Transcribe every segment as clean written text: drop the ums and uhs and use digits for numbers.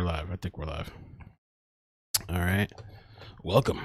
live. I think we're live. All right. Welcome.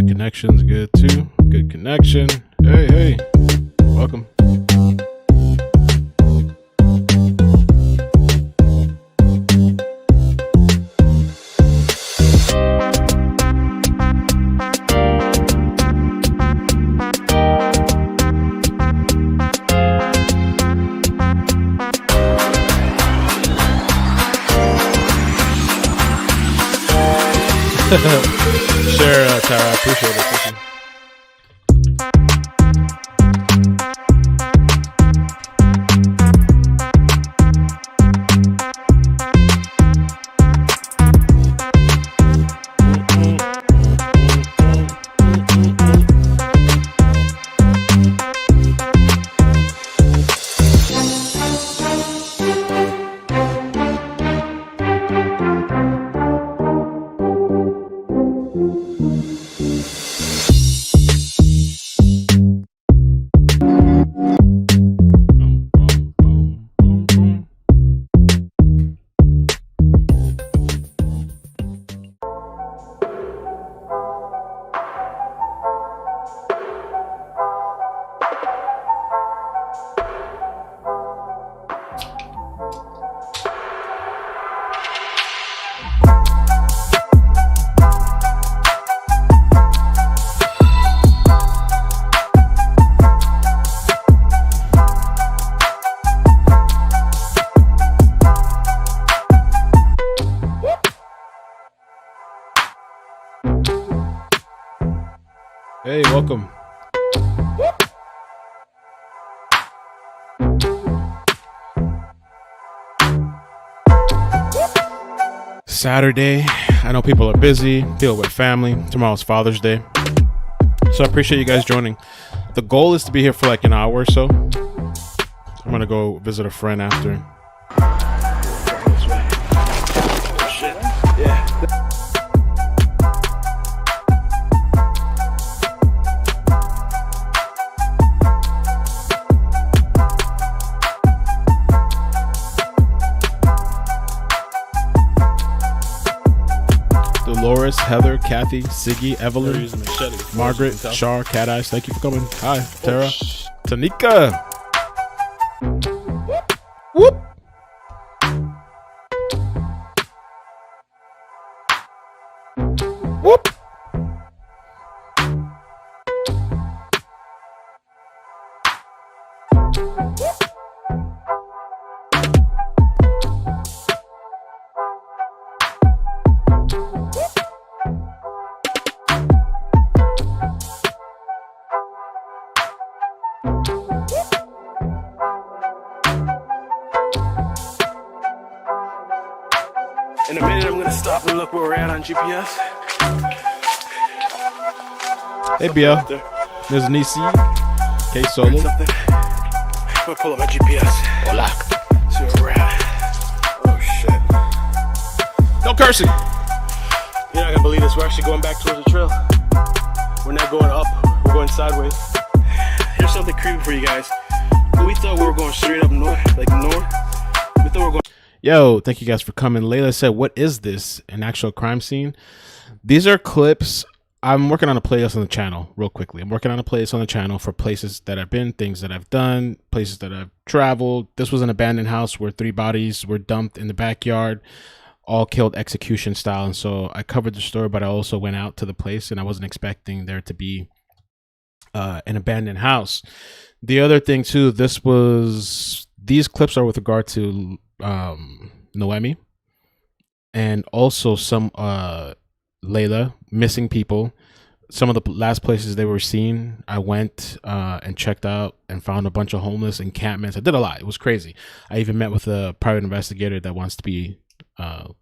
Connection's good too. Good connection. Hey, welcome. Sure, Tara, I appreciate it. Thank you. Hey, welcome. Saturday. I know people are busy, deal with family. Tomorrow's Father's Day. So I appreciate you guys joining. The goal is to be here for like an hour or so. I'm gonna go visit a friend after. Dolores, Heather, Kathy, Siggy, Evelyn, Margaret, Shar, Cat Eyes, thank you for coming. Hi, Tara, Tanika. Whoop. Whoop. In a minute, I'm going to stop and look where we're at on GPS. Hey, BL. There's Nisi. K Solo. I'm going to pull up my GPS. Hola. See where we're at. Oh, shit. No cursing. You're not going to believe this. We're actually going back towards the trail. We're not going up. We're going sideways. Here's something creepy for you guys. We thought we were going straight up north, like north. We thought we were going... Yo, thank you guys for coming. Layla said, what is this? An actual crime scene? These are clips. I'm working on a playlist on the channel real quickly. I'm working on a playlist on the channel for places that I've been, things that I've done, places that I've traveled. This was an abandoned house where 3 bodies were dumped in the backyard, all killed execution style. And so I covered the story, but I also went out to the place and I wasn't expecting there to be an abandoned house. The other thing too, these clips are with regard to Noemi, and also some Layla missing people. Some of the last places they were seen, I went and checked out and found a bunch of homeless encampments. I did a lot. It was crazy. I even met with a private investigator that wants to be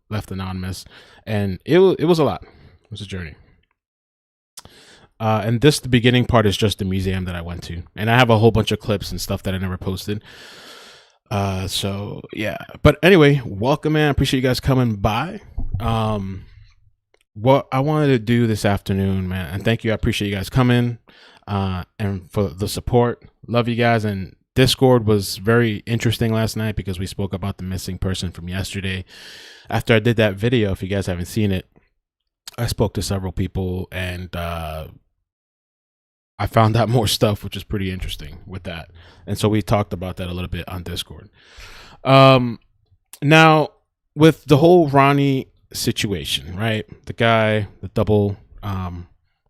left anonymous, and it was a lot. It was a journey. And the beginning part is just the museum that I went to, and I have a whole bunch of clips and stuff that I never posted. So yeah, but anyway, welcome, man. I appreciate you guys coming by. What I wanted to do this afternoon, man, and thank you. I appreciate you guys coming, and for the support. Love you guys. And Discord was very interesting last night because we spoke about the missing person from yesterday. After I did that video, if you guys haven't seen it, I spoke to several people, and I found out more stuff, which is pretty interesting with that. And so we talked about that a little bit on Discord. Now, with the whole Ronnie situation, right? The guy, the double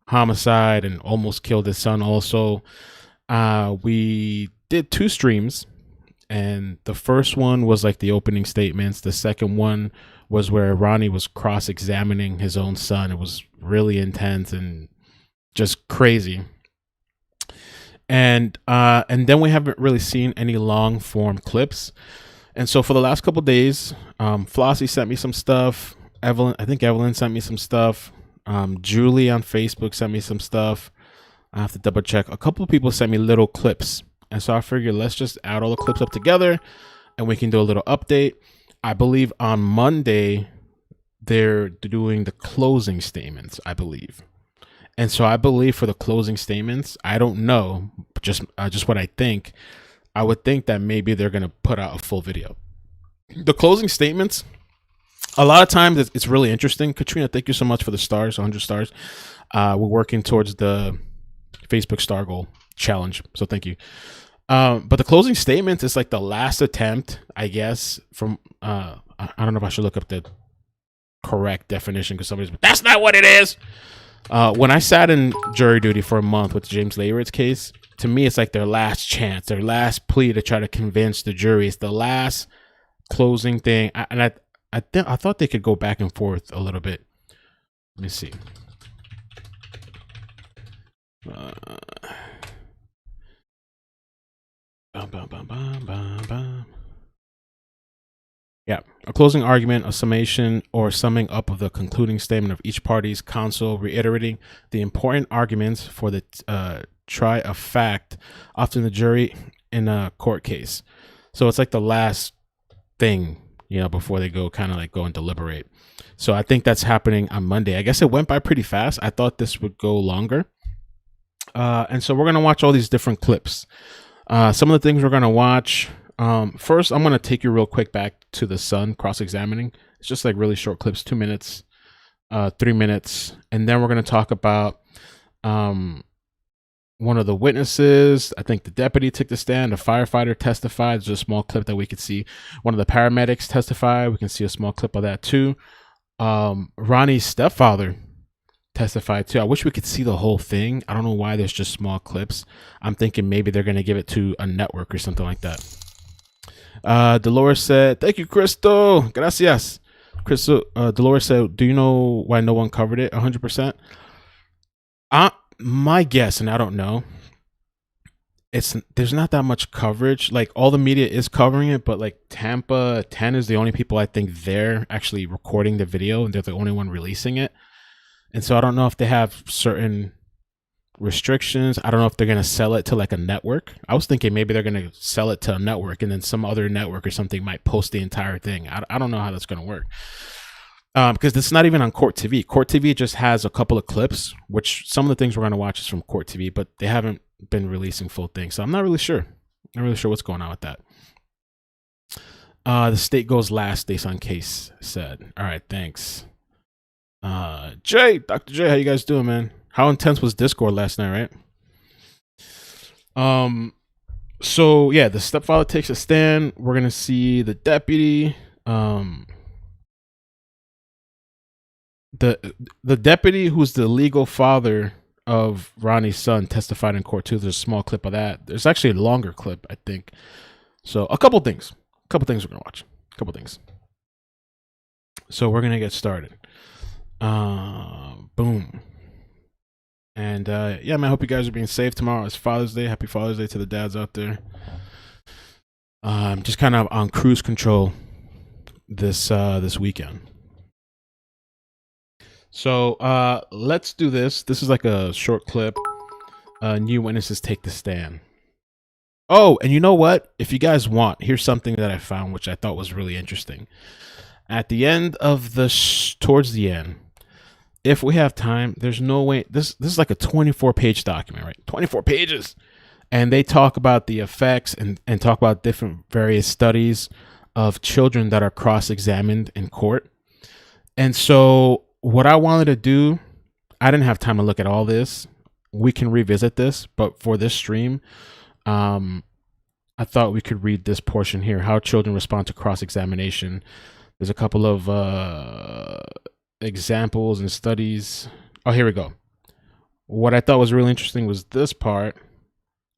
homicide, and almost killed his son also. We did 2 streams, and the first one was like the opening statements. The second one was where Ronnie was cross-examining his own son. It was really intense and just crazy. And then we haven't really seen any long form clips. And so for the last couple of days, Flossie sent me some stuff. I think Evelyn sent me some stuff. Julie on Facebook sent me some stuff. I have to double check. A couple of people sent me little clips. And so I figured let's just add all the clips up together and we can do a little update. I believe on Monday, they're doing the closing statements, I believe. And so I believe for the closing statements, I don't know, just what I think. I would think that maybe they're going to put out a full video. The closing statements, a lot of times it's really interesting. Katrina, thank you so much for the stars, 100 stars. We're working towards the Facebook star goal challenge, so thank you. But the closing statements is like the last attempt, I guess, from I don't know if I should look up the correct definition because somebody's, that's not what it is. When I sat in jury duty for a month with James Layred's case, to me, it's like their last chance, their last plea to try to convince the jury. It's the last closing thing. I thought they could go back and forth a little bit. Let me see. Yeah, a closing argument, a summation or summing up of the concluding statement of each party's counsel, reiterating the important arguments for the try of fact, often the jury in a court case. So it's like the last thing, before they go and deliberate. So I think that's happening on Monday. I guess it went by pretty fast. I thought this would go longer. And so we're going to watch all these different clips. Some of the things we're going to watch. First, I'm going to take you real quick back to the son cross-examining. It's just like really short clips, 2 minutes, 3 minutes. And then we're going to talk about one of the witnesses. I think the deputy took the stand. A firefighter testified. There's a small clip that we could see. One of the paramedics testified. We can see a small clip of that too. Ronnie's stepfather testified too. I wish we could see the whole thing. I don't know why there's just small clips. I'm thinking maybe they're going to give it to a network or something like that. Dolores said, thank you, Crystal. Gracias. Crystal, Dolores said, do you know why no one covered it 100%? My guess, and I don't know, there's not that much coverage. Like all the media is covering it, but like Tampa 10 is the only people I think they're actually recording the video and they're the only one releasing it. And so I don't know if they have certain restrictions. I don't know if they're going to sell it to like a network. I was thinking maybe they're going to sell it to a network and then some other network or something might post the entire thing. I don't know how that's going to work. Because it's not even on Court TV. Court TV just has a couple of clips, which some of the things we're going to watch is from Court TV, but they haven't been releasing full things. So I'm not really sure. Not really sure what's going on with that. The state goes last, based on case said. All right, thanks. Dr. J, how you guys doing, man? How intense was Discord last night, right? So yeah, the stepfather takes a stand. We're gonna see the deputy. The deputy who's the legal father of Ronnie's son testified in court too. There's a small clip of that. There's actually a longer clip, I think. So a couple things we're gonna watch. A couple things. So we're gonna get started. Boom. And yeah, man, I hope you guys are being safe. Tomorrow is Father's Day. Happy Father's Day to the dads out there. Just kind of on cruise control this weekend. So let's do this. This is like a short clip. New witnesses take the stand. Oh, and you know what? If you guys want, here's something that I found, which I thought was really interesting. At the end of towards the end, if we have time, there's no way. This is like a 24-page document, right? 24 pages. And they talk about the effects and talk about different various studies of children that are cross-examined in court. And so what I wanted to do, I didn't have time to look at all this. We can revisit this, but for this stream, I thought we could read this portion here, how children respond to cross-examination. There's a couple of examples and studies. Oh, here we go. What I thought was really interesting was this part.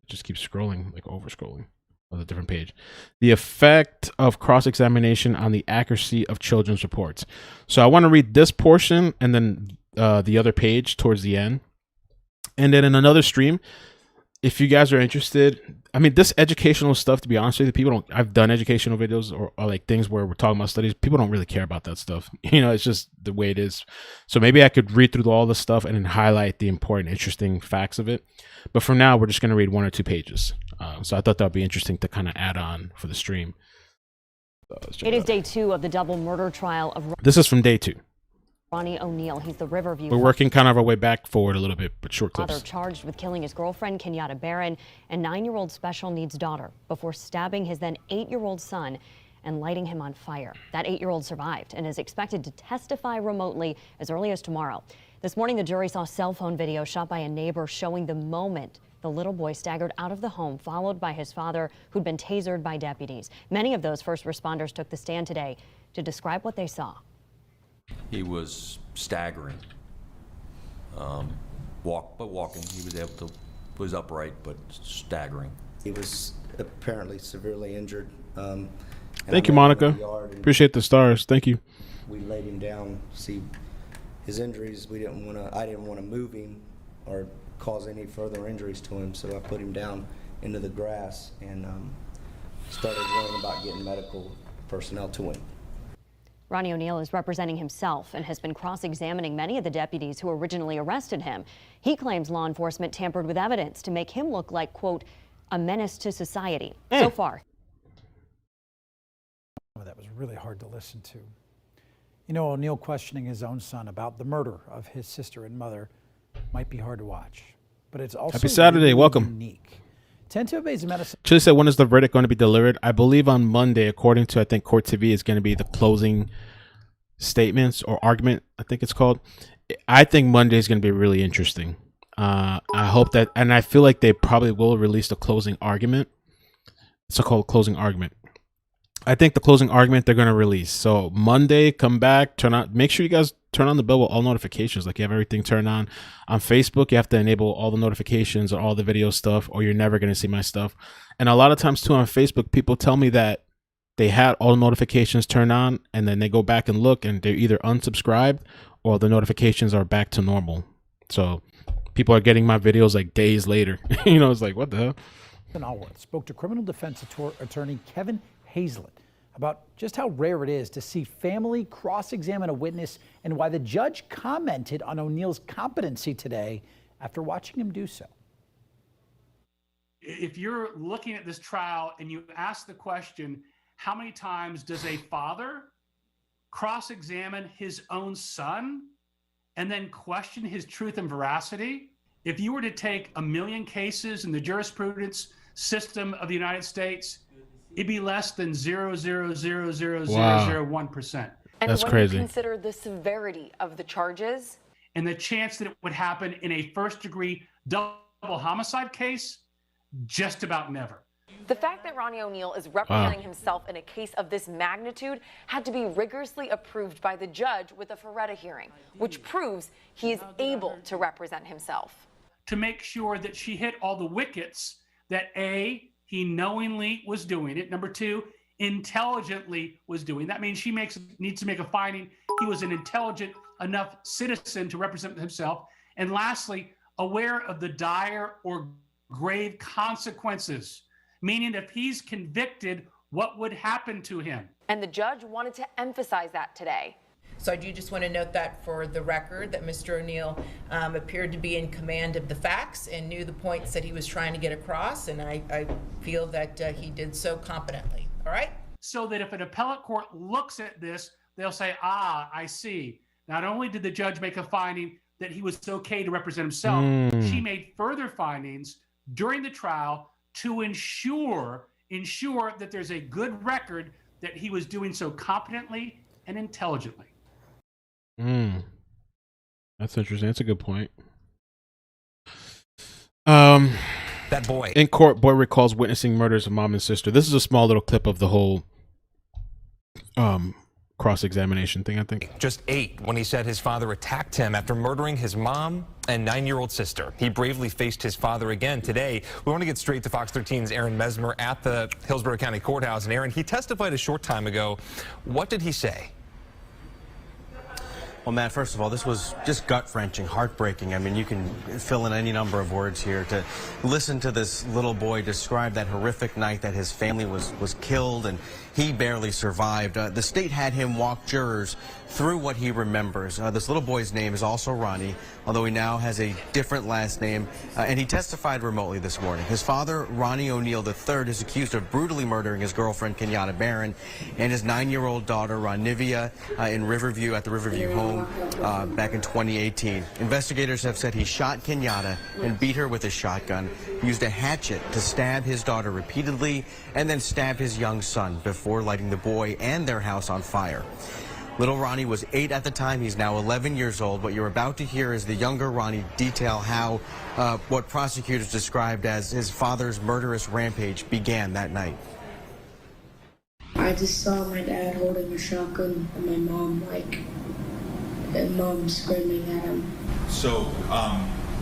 Just keep scrolling, like over scrolling on a different page. The effect of cross-examination on the accuracy of children's reports. So I want to read this portion and then the other page towards the end. And then in another stream, if you guys are interested, I mean, this educational stuff, to be honest with you, I've done educational videos or like things where we're talking about studies. People don't really care about that stuff. You know, it's just the way it is. So maybe I could read through all the stuff and then highlight the important, interesting facts of it. But for now, we're just going to read 1 or 2 pages. So I thought that would be interesting to kind of add on for the stream. It is day 2 of the double murder trial of This is from day 2. Ronnie O'Neal. He's the Riverview. We're working kind of our way back forward a little bit, but short clips. Father charged with killing his girlfriend, Kenyatta Barron, and 9-year-old special needs daughter before stabbing his then 8-year-old son and lighting him on fire. That 8-year-old survived and is expected to testify remotely as early as tomorrow. This morning, the jury saw cell phone video shot by a neighbor showing the moment the little boy staggered out of the home, followed by his father, who'd been tasered by deputies. Many of those first responders took the stand today to describe what they saw. He was staggering, walking. He was able to, was upright, but staggering. He was apparently severely injured. Thank you, Monica. Appreciate the stars. Thank you. We laid him down, see his injuries. I didn't want to move him or cause any further injuries to him, so I put him down into the grass and started worrying about getting medical personnel to him. Ronnie O'Neal is representing himself and has been cross-examining many of the deputies who originally arrested him. He claims law enforcement tampered with evidence to make him look like, quote, a menace to society. So far. That was really hard to listen to. You know, O'Neal questioning his own son about the murder of his sister and mother might be hard to watch, but it's also Happy Saturday. really Welcome. unique. Tend to obey medicine. Chili said, when is the verdict going to be delivered? I believe on Monday, according to, I think, Court TV, is going to be the closing statements or argument, I think it's called. I think Monday is going to be really interesting. I hope that, and I feel like they probably will release the closing argument. It's a called closing argument. I think the closing argument they're going to release. So Monday, come back, turn on, make sure you guys turn on the bell with all notifications. Like you have everything turned on. On Facebook, you have to enable all the notifications or all the video stuff, or you're never going to see my stuff. And a lot of times too on Facebook, people tell me that they had all the notifications turned on and then they go back and look and they're either unsubscribed or the notifications are back to normal. So people are getting my videos like days later. You know, it's like, what the hell? Allworth spoke to criminal defense attorney Kevin Hazlett about just how rare it is to see family cross-examine a witness and why the judge commented on O'Neal's competency today after watching him do so. If you're looking at this trial and you ask the question, how many times does a father cross-examine his own son and then question his truth and veracity? If you were to take 1 million cases in the jurisprudence system of the United States, it'd be less than 0.0000001%. And that's when crazy. You consider the severity of the charges and the chance that it would happen in a first-degree double homicide case, just about never. the fact that Ronnie O'Neal is representing himself in a case of this magnitude had to be rigorously approved by the judge with a Ferretta hearing, which proves he is able to represent himself. to make sure that she hit all the wickets that A, he knowingly was doing it. Number two, intelligently was doing. That means she needs to make a finding he was an intelligent enough citizen to represent himself. And lastly, aware of the dire or grave consequences, meaning if he's convicted, what would happen to him? And the judge wanted to emphasize that today. So I do just want to note that for the record, that Mr. O'Neal appeared to be in command of the facts and knew the points that he was trying to get across, and I feel that he did so competently. All right? So that if an appellate court looks at this, they'll say, ah, I see. Not only did the judge make a finding that he was okay to represent himself, she made further findings during the trial to ensure that there's a good record that he was doing so competently and intelligently. That's interesting. That's a good point. That boy in court, boy recalls witnessing murders of mom and sister. This is a small little clip of the whole cross-examination thing, I think. Just 8 when he said his father attacked him after murdering his mom and 9-year-old sister. He bravely faced his father again today. We want to get straight to Fox 13's Aaron Mesmer at the Hillsborough County Courthouse. And Aaron, he testified a short time ago. What did he say? Well, Matt, first of all, this was just gut-wrenching, heartbreaking. I mean, you can fill in any number of words here to listen to this little boy describe that horrific night that his family was killed and he barely survived. The state had him walk jurors through what he remembers. This little boy's name is also Ronnie, although he now has a different last name, and he testified remotely this morning. His father, Ronnie O'Neal III, is accused of brutally murdering his girlfriend, Kenyatta Barron, and his 9-year-old daughter, Ronivia, in Riverview, at the Riverview home back in 2018. Investigators have said he shot Kenyatta and beat her with a shotgun, used a hatchet to stab his daughter repeatedly, and then stabbed his young son before lighting the boy and their house on fire. Little Ronnie was 8 at the time. He's now 11 years old. What you're about to hear is the younger Ronnie detail how what prosecutors described as his father's murderous rampage began that night. I just saw my dad holding a shotgun and my mom, and mom screaming at him. So,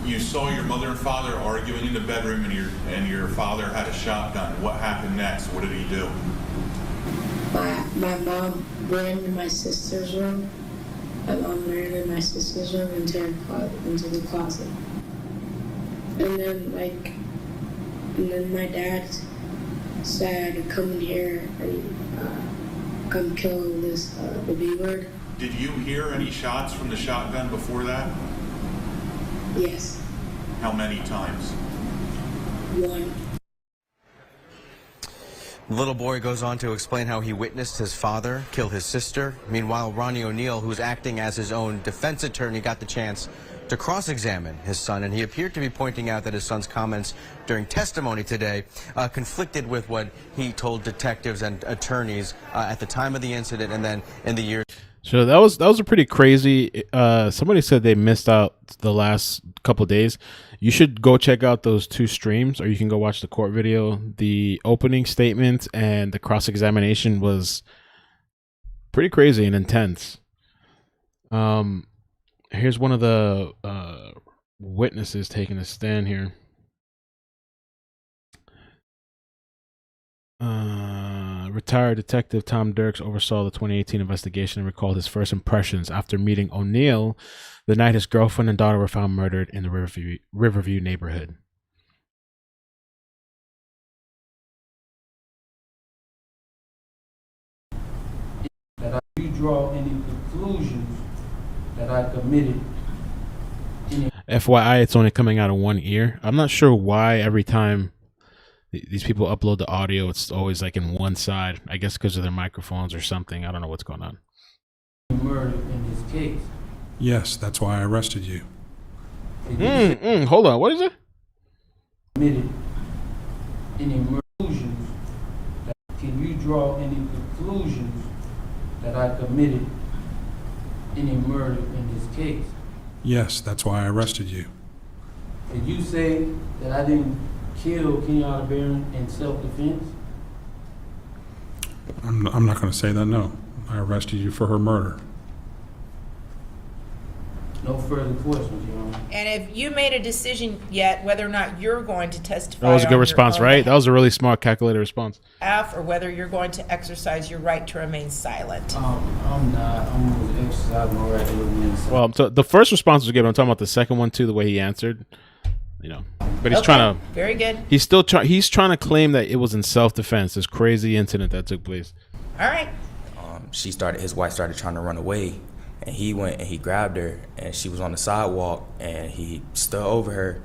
you saw your mother and father arguing in the bedroom, and your father had a shotgun. What happened next? What did he do? My mom ran to my sister's room. My mom ran in my sister's room into the closet. And then my dad said, "Come in here and come kill the B-word." Did you hear any shots from the shotgun before that? Yes. How many times? 1. The little boy goes on to explain how he witnessed his father kill his sister. Meanwhile, Ronnie O'Neal, who's acting as his own defense attorney, got the chance to cross-examine his son, and he appeared to be pointing out that his son's comments during testimony today conflicted with what he told detectives and attorneys at the time of the incident and then in the years. So that was a pretty crazy. Somebody said they missed out the last couple of days. You should go check out those 2 streams, or you can go watch the court video. The opening statement and the cross-examination was pretty crazy and intense. Here's one of the witnesses taking a stand here. Retired Detective Tom Dirks oversaw the 2018 investigation and recalled his first impressions after meeting O'Neal the night his girlfriend and daughter were found murdered in the Riverview neighborhood. That you draw any conclusions that I committed. FYI, it's only coming out of one ear. I'm not sure why every time these people upload the audio, it's always like in one side. I guess because of their microphones or something. I don't know what's going on. Murder in this case. Yes, that's why I arrested you. Hold on, what is it? Committed any conclusions? Can you draw any conclusions that I committed any murder in this case? Yes, that's why I arrested you. Did you say that I didn't kill Kenyatta Barron in self-defense? I'm not going to say that, no. I arrested you for her murder. No further questions, Your Honor. And have you made a decision yet whether or not you're going to testify? That was a good on your response, own right? That was a really smart, calculated response. behalf, or whether you're going to exercise your right to remain silent? I'm not. I'm going to exercise my right to remain silent. Well, so the first response was good. I'm talking about the second one too. The way he answered, you know. But he's trying to. Very good. He's still trying. He's trying to claim that it was in self-defense. This crazy incident that took place. All right. His wife started trying to run away, and he went and he grabbed her, and she was on the sidewalk, and he stood over her,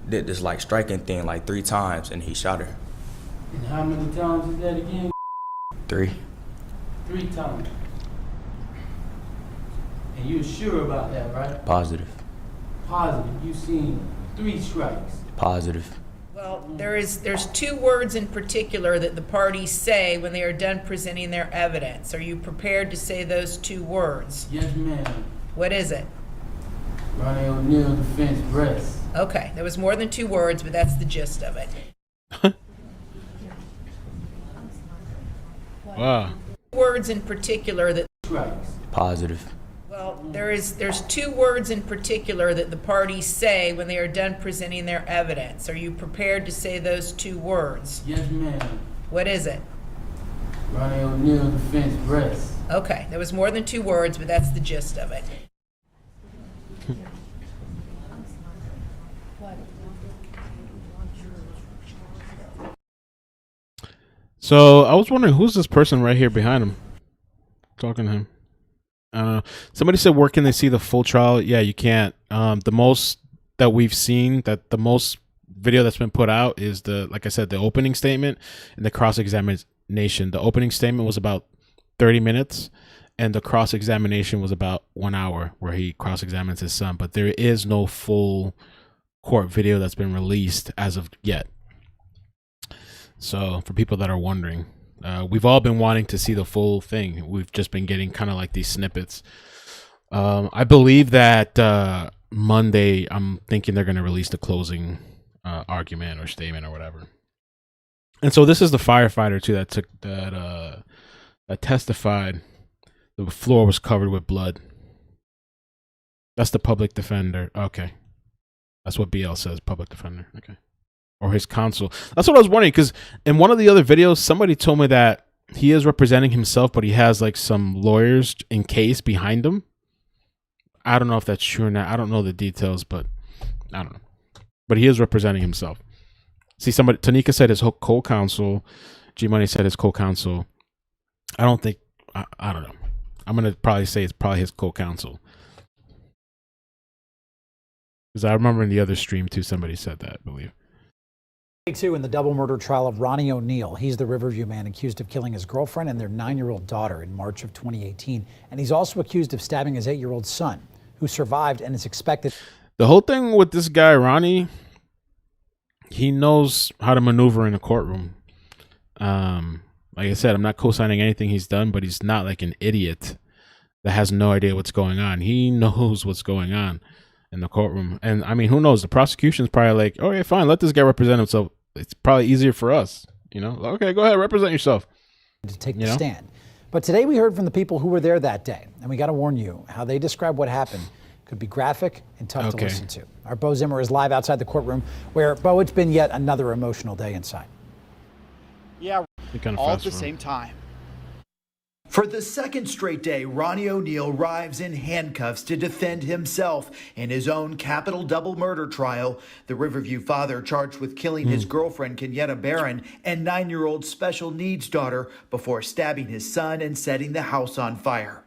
did this like striking thing like 3 times, and he shot her. And how many times is that again? 3. 3 times. And you're sure about that, right? Positive. Positive. You seen 3 strikes. Positive. Well, there's 2 words in particular that the parties say when they are done presenting their evidence. Are you prepared to say those 2 words? Yes, ma'am. What is it? Ronnie O'Neal defense breast. Okay, there was more than 2 words, but that's the gist of it. Wow. Words in particular that strikes. Positive. Well, there's 2 words in particular that the parties say when they are done presenting their evidence. Are you prepared to say those 2 words? Yes, ma'am. What is it? Ronnie O'Neal defense breast. Okay, there was more than 2 words, but that's the gist of it. So I was wondering, who's this person right here behind him, talking to him? I don't know. Somebody said, where can they see the full trial? Yeah, you can't. The most that we've seen, that the most video that's been put out is like I said, the opening statement and the cross-examination. The opening statement was about 30 minutes and the cross-examination was about 1 hour, where he cross-examines his son. But there is no full court video that's been released as of yet. So for people that are wondering, we've all been wanting to see the full thing. We've just been getting kind of like these snippets. I believe that Monday, I'm thinking they're going to release the closing argument or statement or whatever. And so this is the firefighter too that testified. The floor was covered with blood. That's the public defender. Okay, that's what BL says. Public defender. Okay. Or his counsel. That's what I was wondering, because in one of the other videos, somebody told me that he is representing himself, but he has like some lawyers in case behind him. I don't know if that's true or not. I don't know the details, but I don't know. But he is representing himself. See, Tanika said his co-counsel. G-Money said his co-counsel. I don't think, I don't know. I'm going to probably say it's probably his co-counsel. Because I remember in the other stream too, somebody said that, I believe. Two in the double murder trial of Ronnie O'Neal. He's the Riverview man accused of killing his girlfriend and their 9-year-old daughter in March of 2018. And he's also accused of stabbing his 8-year-old son, who survived and is expected. The whole thing with this guy, Ronnie, he knows how to maneuver in a courtroom. Like I said, I'm not co-signing anything he's done, but he's not like an idiot that has no idea what's going on. He knows what's going on in the courtroom. And I mean, who knows? The prosecution's probably like, okay, fine, let this guy represent himself. It's probably easier for us, you know? Okay, go ahead, represent yourself. To take the stand. But today we heard from the people who were there that day, and we got to warn you, how they describe what happened could be graphic and tough to listen to. Our Bo Zimmer is live outside the courtroom, where, Bo, it's been yet another emotional day inside. Yeah, all at the same time. For the second straight day, Ronnie O'Neal arrives in handcuffs to defend himself in his own capital double murder trial. The Riverview father charged with killing his girlfriend, Kenyatta Barron, and 9-year-old special needs daughter before stabbing his son and setting the house on fire.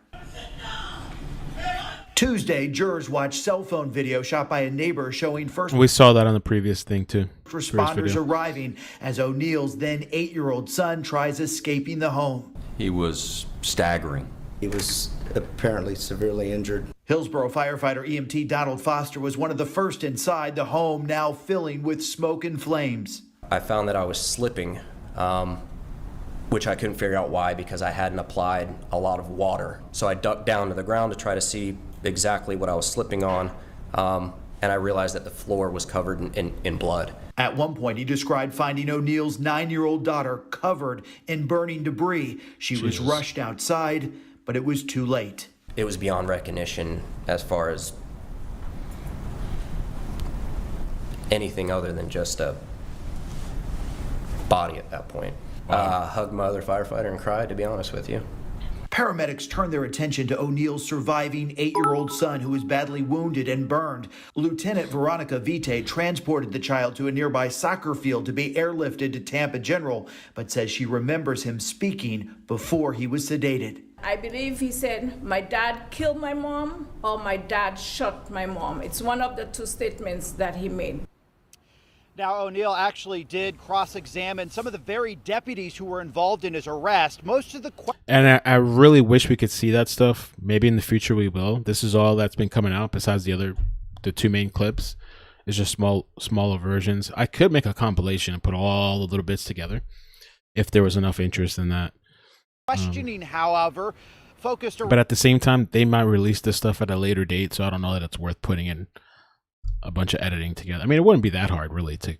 Tuesday, jurors watched cell phone video shot by a neighbor showing first. We saw that on the previous thing too. Responders arriving as O'Neal's then 8-year-old son tries escaping the home. He was staggering. He was apparently severely injured. Hillsborough firefighter EMT Donald Foster was one of the first inside the home, now filling with smoke and flames. I found that I was slipping, which I couldn't figure out why, because I hadn't applied a lot of water. So I ducked down to the ground to try to see exactly what I was slipping on, and I realized that the floor was covered in blood. At one point, he described finding O'Neal's 9-year-old daughter covered in burning debris. She was rushed outside, but it was too late. It was beyond recognition as far as anything other than just a body at that point. Hugged my other firefighter and cried, to be honest with you. Paramedics turned their attention to O'Neal's surviving 8-year-old son who was badly wounded and burned. Lieutenant Veronica Vite transported the child to a nearby soccer field to be airlifted to Tampa General, but says she remembers him speaking before he was sedated. I believe he said, my dad killed my mom or my dad shot my mom. It's one of the two statements that he made. Now, O'Neal actually did cross-examine some of the very deputies who were involved in his arrest. Most of the and I really wish we could see that stuff. Maybe in the future we will. This is all that's been coming out besides the 2 main clips. It's just smaller versions. I could make a compilation and put all the little bits together if there was enough interest in that. questioning, however, focused around. But at the same time, they might release this stuff at a later date, so I don't know that it's worth putting in a bunch of editing together. I mean, it wouldn't be that hard, really, to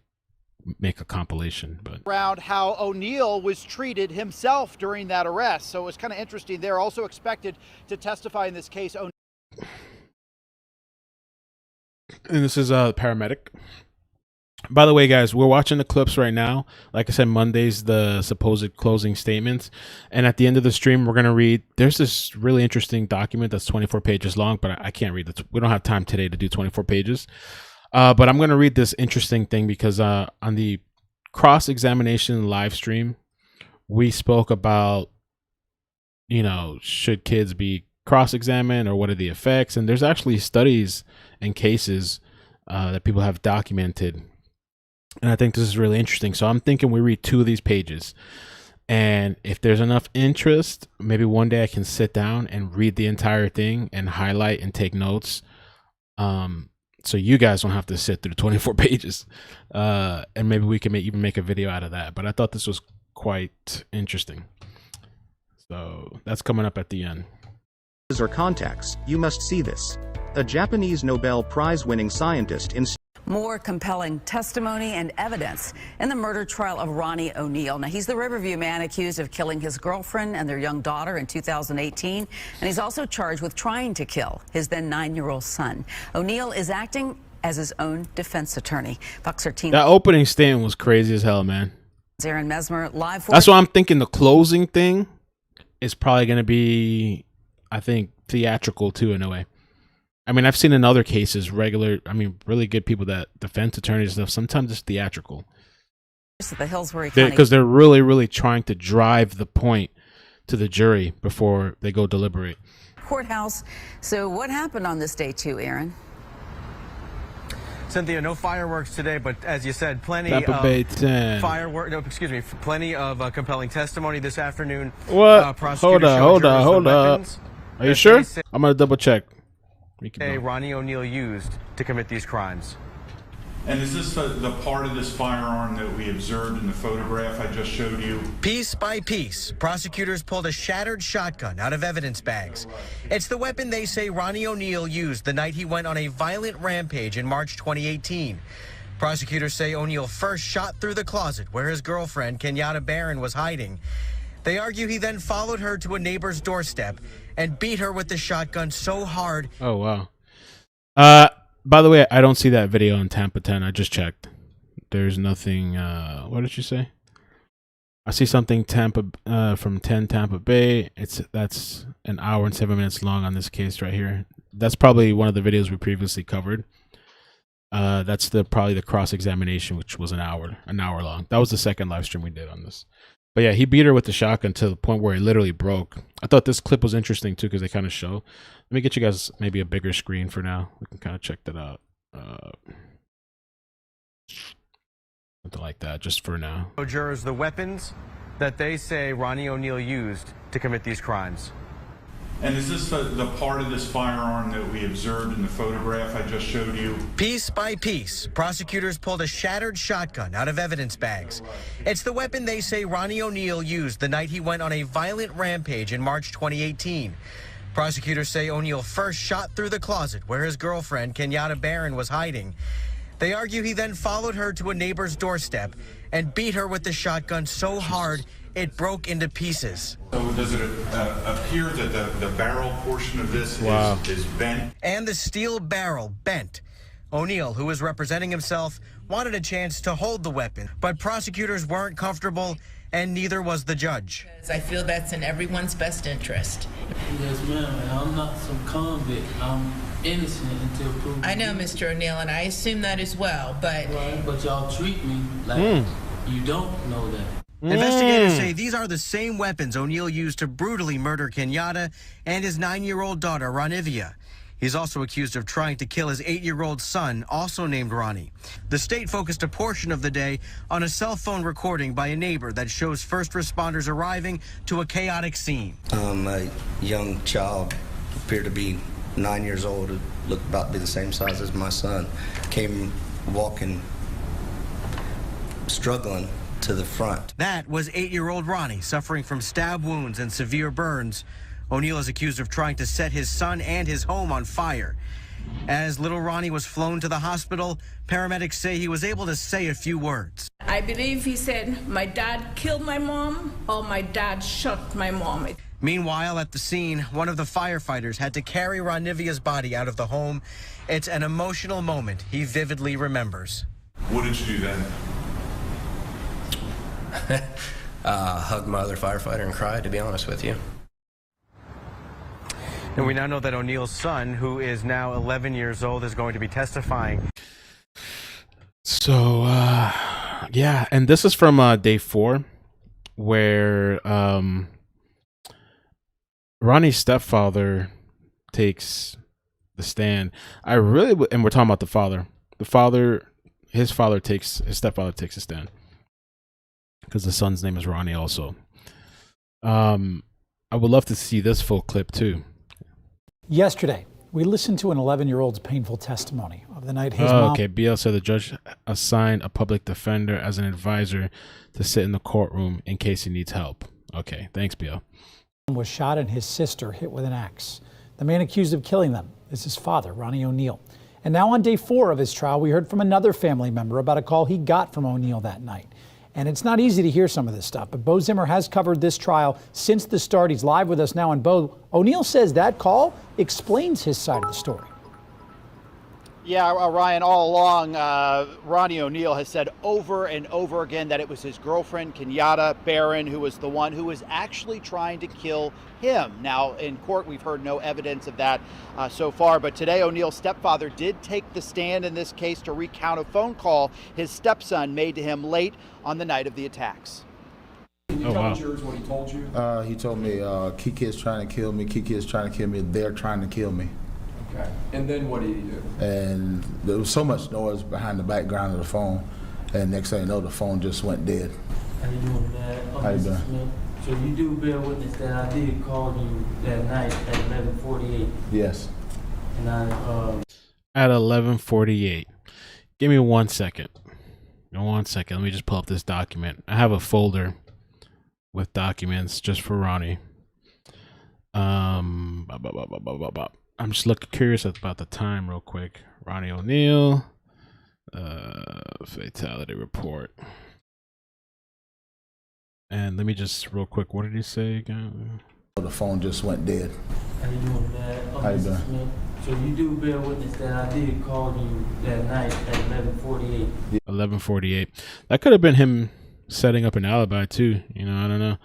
make a compilation. But around how O'Neal was treated himself during that arrest. So it was kind of interesting. They're also expected to testify in this case. And this is a paramedic. By the way, guys, we're watching the clips right now. Like I said, Monday's the supposed closing statements. And at the end of the stream, we're going to read. There's this really interesting document that's 24 pages long, but I can't read it. We don't have time today to do 24 pages. But I'm going to read this interesting thing because on the cross-examination live stream, we spoke about, you know, should kids be cross-examined or what are the effects? And there's actually studies and cases that people have documented. And I think this is really interesting. So I'm thinking we read 2 of these pages. And if there's enough interest, maybe one day I can sit down and read the entire thing and highlight and take notes. So you guys don't have to sit through 24 pages. And maybe we can even make a video out of that. But I thought this was quite interesting. So that's coming up at the end. Or contacts, you must see this. A Japanese Nobel Prize-winning scientist in more compelling testimony and evidence in the murder trial of Ronnie O'Neal. Now, he's the Riverview man accused of killing his girlfriend and their young daughter in 2018, and he's also charged with trying to kill his then 9-year-old son. O'Neal is acting as his own defense attorney. Fox 13. That opening statement was crazy as hell, man. Aaron Mesmer, live for. That's why I'm thinking the closing thing is probably going to be, I think, theatrical too, in a way. I mean, I've seen in other cases, really good people that defense attorneys and stuff, sometimes it's theatrical. The Hillsborough County. Because they're really, really trying to drive the point to the jury before they go deliberate. Courthouse. So what happened on this day too, Aaron? Cynthia, no fireworks today, but as you said, plenty Tampa Bay 10. Plenty of compelling testimony this afternoon. What? Hold up. Are you sure? I'm going to double check. Ronnie O'Neal used to commit these crimes. And is this the part of this firearm that we observed in the photograph I just showed you? Piece by piece, prosecutors pulled a shattered shotgun out of evidence bags. It's the weapon they say Ronnie O'Neal used the night he went on a violent rampage in March 2018. Prosecutors say O'Neal first shot through the closet where his girlfriend, Kenyatta Barron, was hiding. They argue he then followed her to a neighbor's doorstep and beat her with the shotgun so hard. Oh, wow. By the way, I don't see that video on Tampa 10. I just checked. There's nothing. What did you say? I see something from 10 Tampa Bay. That's an hour and 7 minutes long on this case right here. That's probably one of the videos we previously covered. That's probably the cross-examination, which was an hour long. That was the second live stream we did on this. But yeah, he beat her with the shotgun to the point where it literally broke. I thought this clip was interesting too because they kind of show. Let me get you guys maybe a bigger screen for now. We can kind of check that out. Something like that, just for now. Jurors, the weapons that they say Ronnie O'Neal used to commit these crimes. And is this the part of this firearm that we observed in the photograph I just showed you? Piece by piece, prosecutors pulled a shattered shotgun out of evidence bags. It's the weapon they say Ronnie O'Neal used the night he went on a violent rampage in March 2018. Prosecutors say O'Neal first shot through the closet where his girlfriend, Kenyatta Barron, was hiding. They argue he then followed her to a neighbor's doorstep and beat her with the shotgun so hard it broke into pieces. So does it appear that the barrel portion of this is bent? And the steel barrel bent. O'Neal, who was representing himself, wanted a chance to hold the weapon, but prosecutors weren't comfortable, and neither was the judge. I feel that's in everyone's best interest. Yes, ma'am. I'm not some convict. I'm innocent until proven. I know, Mr. O'Neal, and I assume that as well, but... Right, but y'all treat me like you don't know that. Investigators say these are the same weapons O'Neal used to brutally murder Kenyatta and his 9-year-old daughter, Ronivia. He's also accused of trying to kill his 8-year-old son, also named Ronnie. The state focused a portion of the day on a cell phone recording by a neighbor that shows first responders arriving to a chaotic scene. A young child, appeared to be 9 years old, looked about to be the same size as my son, came walking, struggling to the front. That was 8-year-old Ronnie, suffering from stab wounds and severe burns. O'Neal is accused of trying to set his son and his home on fire. As little Ronnie was flown to the hospital, paramedics say he was able to say a few words. I believe he said, "My dad killed my mom," or "My dad shot my mom." Meanwhile, at the scene, one of the firefighters had to carry Ronivia's body out of the home. It's an emotional moment he vividly remembers. What did you do then? Hugged my other firefighter and cried, to be honest with you. And we now know that O'Neal's son, who is now 11 years old, is going to be testifying. So, yeah, and this is from day 4, where Ronnie's stepfather takes the stand. And we're talking about the father. His stepfather takes a stand because the son's name is Ronnie also. I would love to see this full clip too. Yesterday, we listened to an 11-year-old's painful testimony of the night his mom... Okay, BL said the judge assigned a public defender as an advisor to sit in the courtroom in case he needs help. Okay, thanks, BL. ...was shot and his sister hit with an axe. The man accused of killing them is his father, Ronnie O'Neal. And now on day 4 of his trial, we heard from another family member about a call he got from O'Neal that night. And it's not easy to hear some of this stuff, but Bo Zimmer has covered this trial since the start. He's live with us now. And Bo, O'Neal says that call explains his side of the story. Yeah, Ryan, all along, Ronnie O'Neal has said over and over again that it was his girlfriend, Kenyatta Barron, who was the one who was actually trying to kill him. Now, in court, we've heard no evidence of that so far, but today O'Neal's stepfather did take the stand in this case to recount a phone call his stepson made to him late on the night of the attacks. Can you tell the jurors what he told you? He told me, Keke is trying to kill me, Keke is trying to kill me, they're trying to kill me. Okay. And then what did he do? And there was so much noise behind the background of the phone, and next thing you know, the phone just went dead. How you doing, Dad? How you doing? Smith. So you do bear witness that I did call you that night at 11:48. Yes. And at 11:48. Give me 1 second. 1 second. Let me just pull up this document. I have a folder with documents just for Ronnie. I'm just curious about the time real quick. Ronnie O'Neal, fatality report. And let me just real quick, what did he say again? The phone just went dead. How you doing, Dad? How you doing? Smith. So you do bear witness that I did call you that night at 11:48. 11:48. That could have been him setting up an alibi too. You know, I don't know.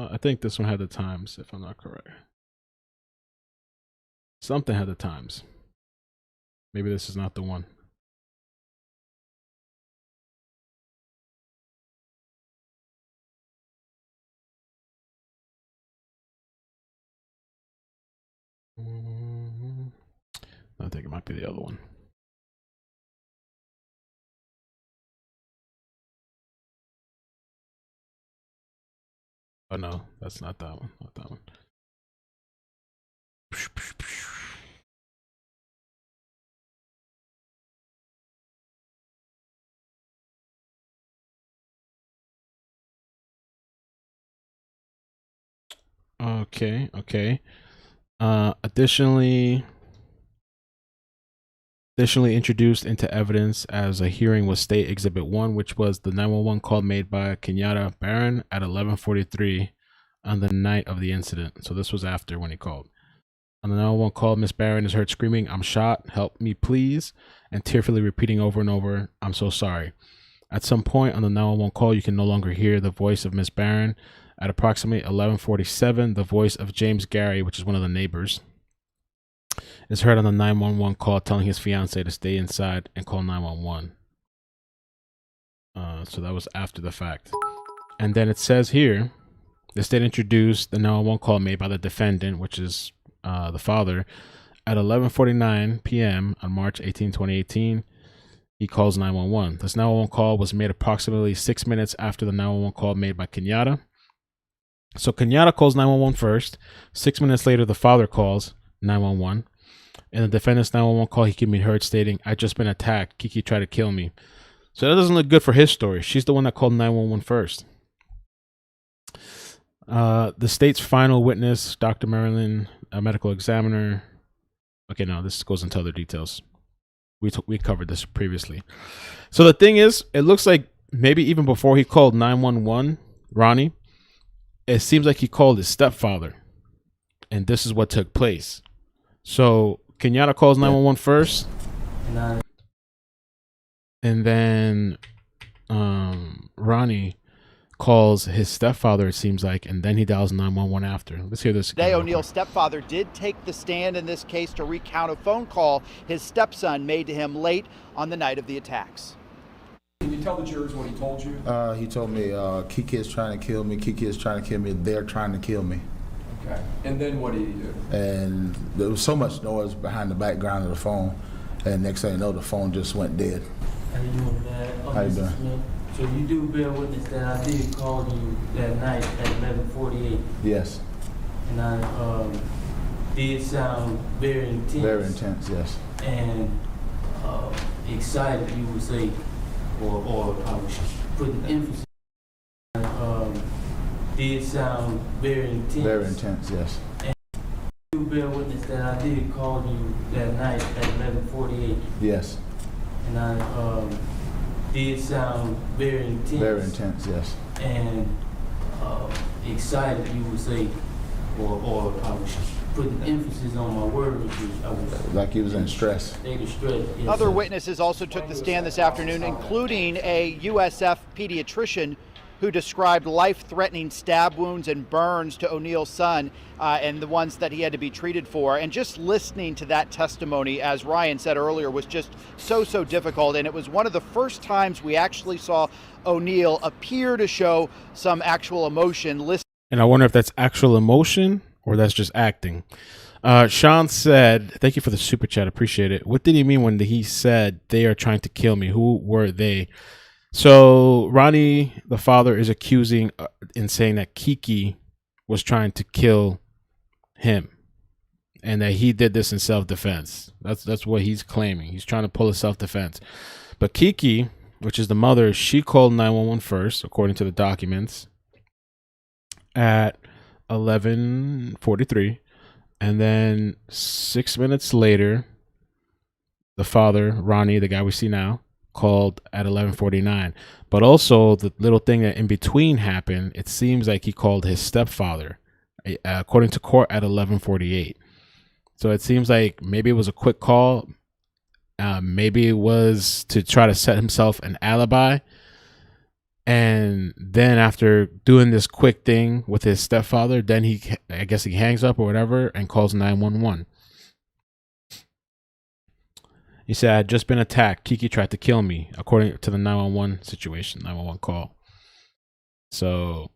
I think this one had the times, if I'm not correct. Something had the times. Maybe this is not the one. I think it might be the other one. Oh no, that's not that one. Not that one. Okay. Additionally introduced into evidence as a hearing was State Exhibit 1, which was the 911 call made by Kenyatta Barron at 11:43 on the night of the incident. So this was after when he called. On the 911 call, Miss Barron is heard screaming, "I'm shot, help me please," and tearfully repeating over and over, "I'm so sorry." At some point on the 911 call, you can no longer hear the voice of Miss Barron. At approximately 11:47, the voice of James Gary, which is one of the neighbors, is heard on the 911 call telling his fiancée to stay inside and call 911. So that was after the fact. And then it says here, the state introduced the 911 call made by the defendant, which is the father, at 11:49 p.m. on March 18, 2018. He calls 911. This 911 call was made approximately 6 minutes after the 911 call made by Kenyatta. So Kenyatta calls 911 first. 6 minutes later, the father calls 911. In the defendant's 911 call, he can be heard stating, "I just been attacked. Keke tried to kill me." So that doesn't look good for his story. She's the one that called 911 first. The state's final witness, Dr. Marilyn, a medical examiner. Okay, no, this goes into other details. We covered this previously. So the thing is, it looks like maybe even before he called 911, Ronnie, it seems like he called his stepfather. And this is what took place. So Kenyatta calls 911 first. And then Ronnie calls his stepfather, it seems like, and then he dials 911 after. Let's hear this. Today, O'Neal's stepfather did take the stand in this case to recount a phone call his stepson made to him late on the night of the attacks. Can you tell the jurors what he told you? He told me, Keke is trying to kill me, Keke is trying to kill me, they're trying to kill me. Okay. And then what did he do? And there was so much noise behind the background of the phone, and next thing you know, the phone just went dead. How you doing, man? How you doing? Smith. So you do bear witness that I did call you that night at 11:48. Yes. And I did sound very intense. Very intense, yes. And excited, you would say, or I was putting emphasis. Did sound very intense. Very intense, yes. And you bear witness that I did call you that night at 11:48. Yes. And I did sound very intense. Very intense, yes. And excited, you would say, or I was putting emphasis on my words, which I was like he was in stress. State of stress. Yes, Other sir. witnesses also took the stand this afternoon, including a USF pediatrician who described life-threatening stab wounds and burns to O'Neal's son and the ones that he had to be treated for. And just listening to that testimony, as Ryan said earlier, was just so difficult. And it was one of the first times we actually saw O'Neal appear to show some actual emotion. And I wonder if that's actual emotion or that's just acting. Sean said, thank you for the super chat. Appreciate it. What did he mean when he said they are trying to kill me? Who were they? So Ronnie, the father, is accusing and saying that Keke was trying to kill him and that he did this in self-defense. That's what he's claiming. He's trying to pull a self-defense. But Keke, which is the mother, she called 911 first, according to the documents, at 11:43. And then 6 minutes later, the father, Ronnie, the guy we see now, called at 11:49. But also the little thing that in between happened, it seems like he called his stepfather, according to court, at 11:48. So it seems like maybe it was a quick call. Maybe it was to try to set himself an alibi. And then after doing this quick thing with his stepfather, then I guess he hangs up or whatever and calls 911. He said, "I had just been attacked. Keke tried to kill me," according to the 911 situation, 911 call. So,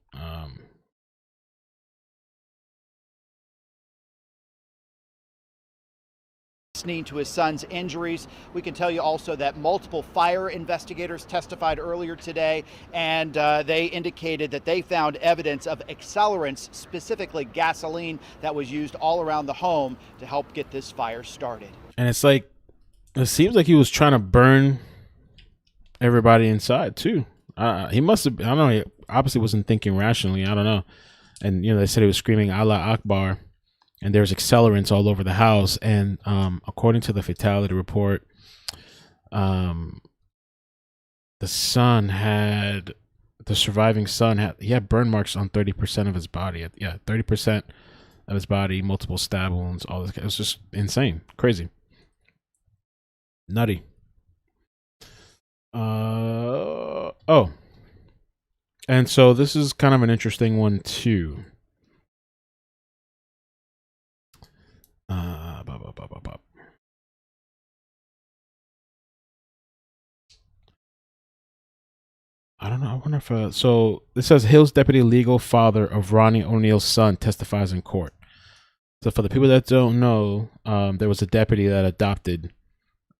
listening to his son's injuries. We can tell you also that multiple fire investigators testified earlier today, and they indicated that they found evidence of accelerants, specifically gasoline, that was used all around the home to help get this fire started. and it's like, it seems like he was trying to burn everybody inside too. He must have, I don't know, he obviously wasn't thinking rationally. I don't know. And, you know, they said he was screaming Allah Akbar, and there's accelerants all over the house. And according to the fatality report, the son had the surviving son had burn marks on 30% of his body. Yeah, 30% of his body, multiple stab wounds, all this. It was just insane, crazy, nutty. Oh, and so this is kind of an interesting one too. I don't know. I wonder if so this says Hills deputy legal father of Ronnie O'Neal's son testifies in court. So for the people that don't know, there was a deputy that adopted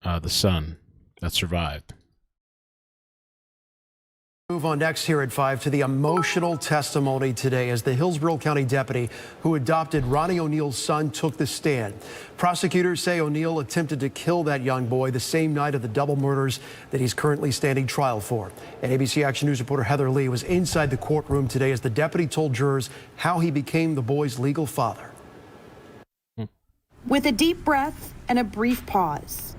the son that survived. Move on next here at 5 to the emotional testimony today as the Hillsborough County deputy who adopted Ronnie O'Neal's son took the stand. Prosecutors say O'Neal attempted to kill that young boy the same night of the double murders that he's currently standing trial for. And ABC Action News reporter Heather Lee was inside the courtroom today as the deputy told jurors how he became the boy's legal father. With a deep breath and a brief pause,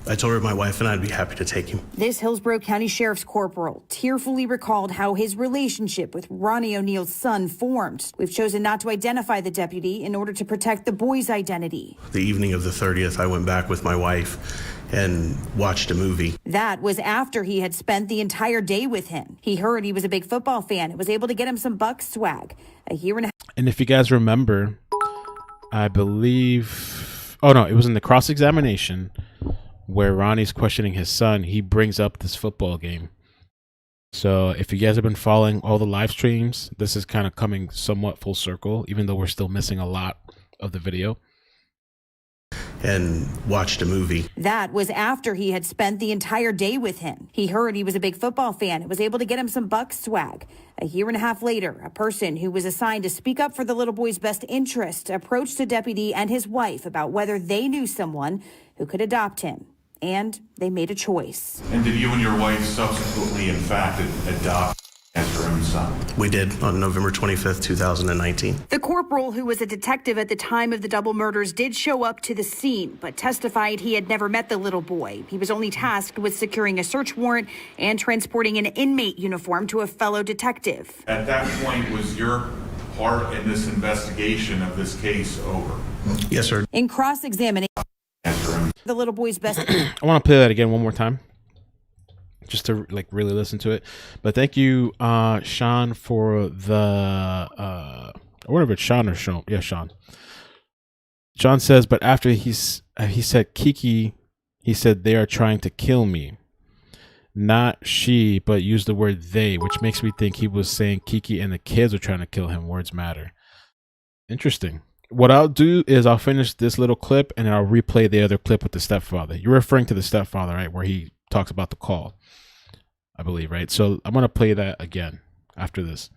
I told her my wife and I'd be happy to take him. this Hillsborough County Sheriff's Corporal tearfully recalled how his relationship with Ronnie O'Neal's son formed. We've chosen not to identify the deputy in order to protect the boy's identity. The evening of the 30th, I went back with my wife and watched a movie. That was after he had spent the entire day with him. He heard he was a big football fan and was able to get him some Bucs swag. A year and a half. And if you guys remember, I believe, oh no, it was in the cross-examination where Ronnie's questioning his son. He brings up this football game. So if you guys have been following all the live streams, this is kind of coming somewhat full circle, even though we're still missing a lot of the video. And watched a movie. That was after he had spent the entire day with him. He heard he was a big football fan and was able to get him some Bucs swag. A year and a half later, a person who was assigned to speak up for the little boy's best interest approached a deputy and his wife about whether they knew someone who could adopt him. And they made a choice. And did you and your wife subsequently, in fact, adopt as your own son? We did on November 25th, 2019. The corporal, who was a detective at the time of the double murders, did show up to the scene, but testified he had never met the little boy. He was only tasked with securing a search warrant and transporting an inmate uniform to a fellow detective. At that point, was your part in this investigation of this case over? Yes, sir. In cross-examination, the little boy's best. I want to play that again one more time, just to like really listen to it. But thank you, Sean, for the whatever it's Sean or Sean. Yeah, Sean. Sean says, but after he said Keke, he said they are trying to kill me. Not she, but used the word they, which makes me think he was saying Keke and the kids are trying to kill him. Words matter. Interesting. What I'll do is I'll finish this little clip and I'll replay the other clip with the stepfather. You're referring to the stepfather, right? Where he talks about the call, I believe, right? So I'm going to play that again after this.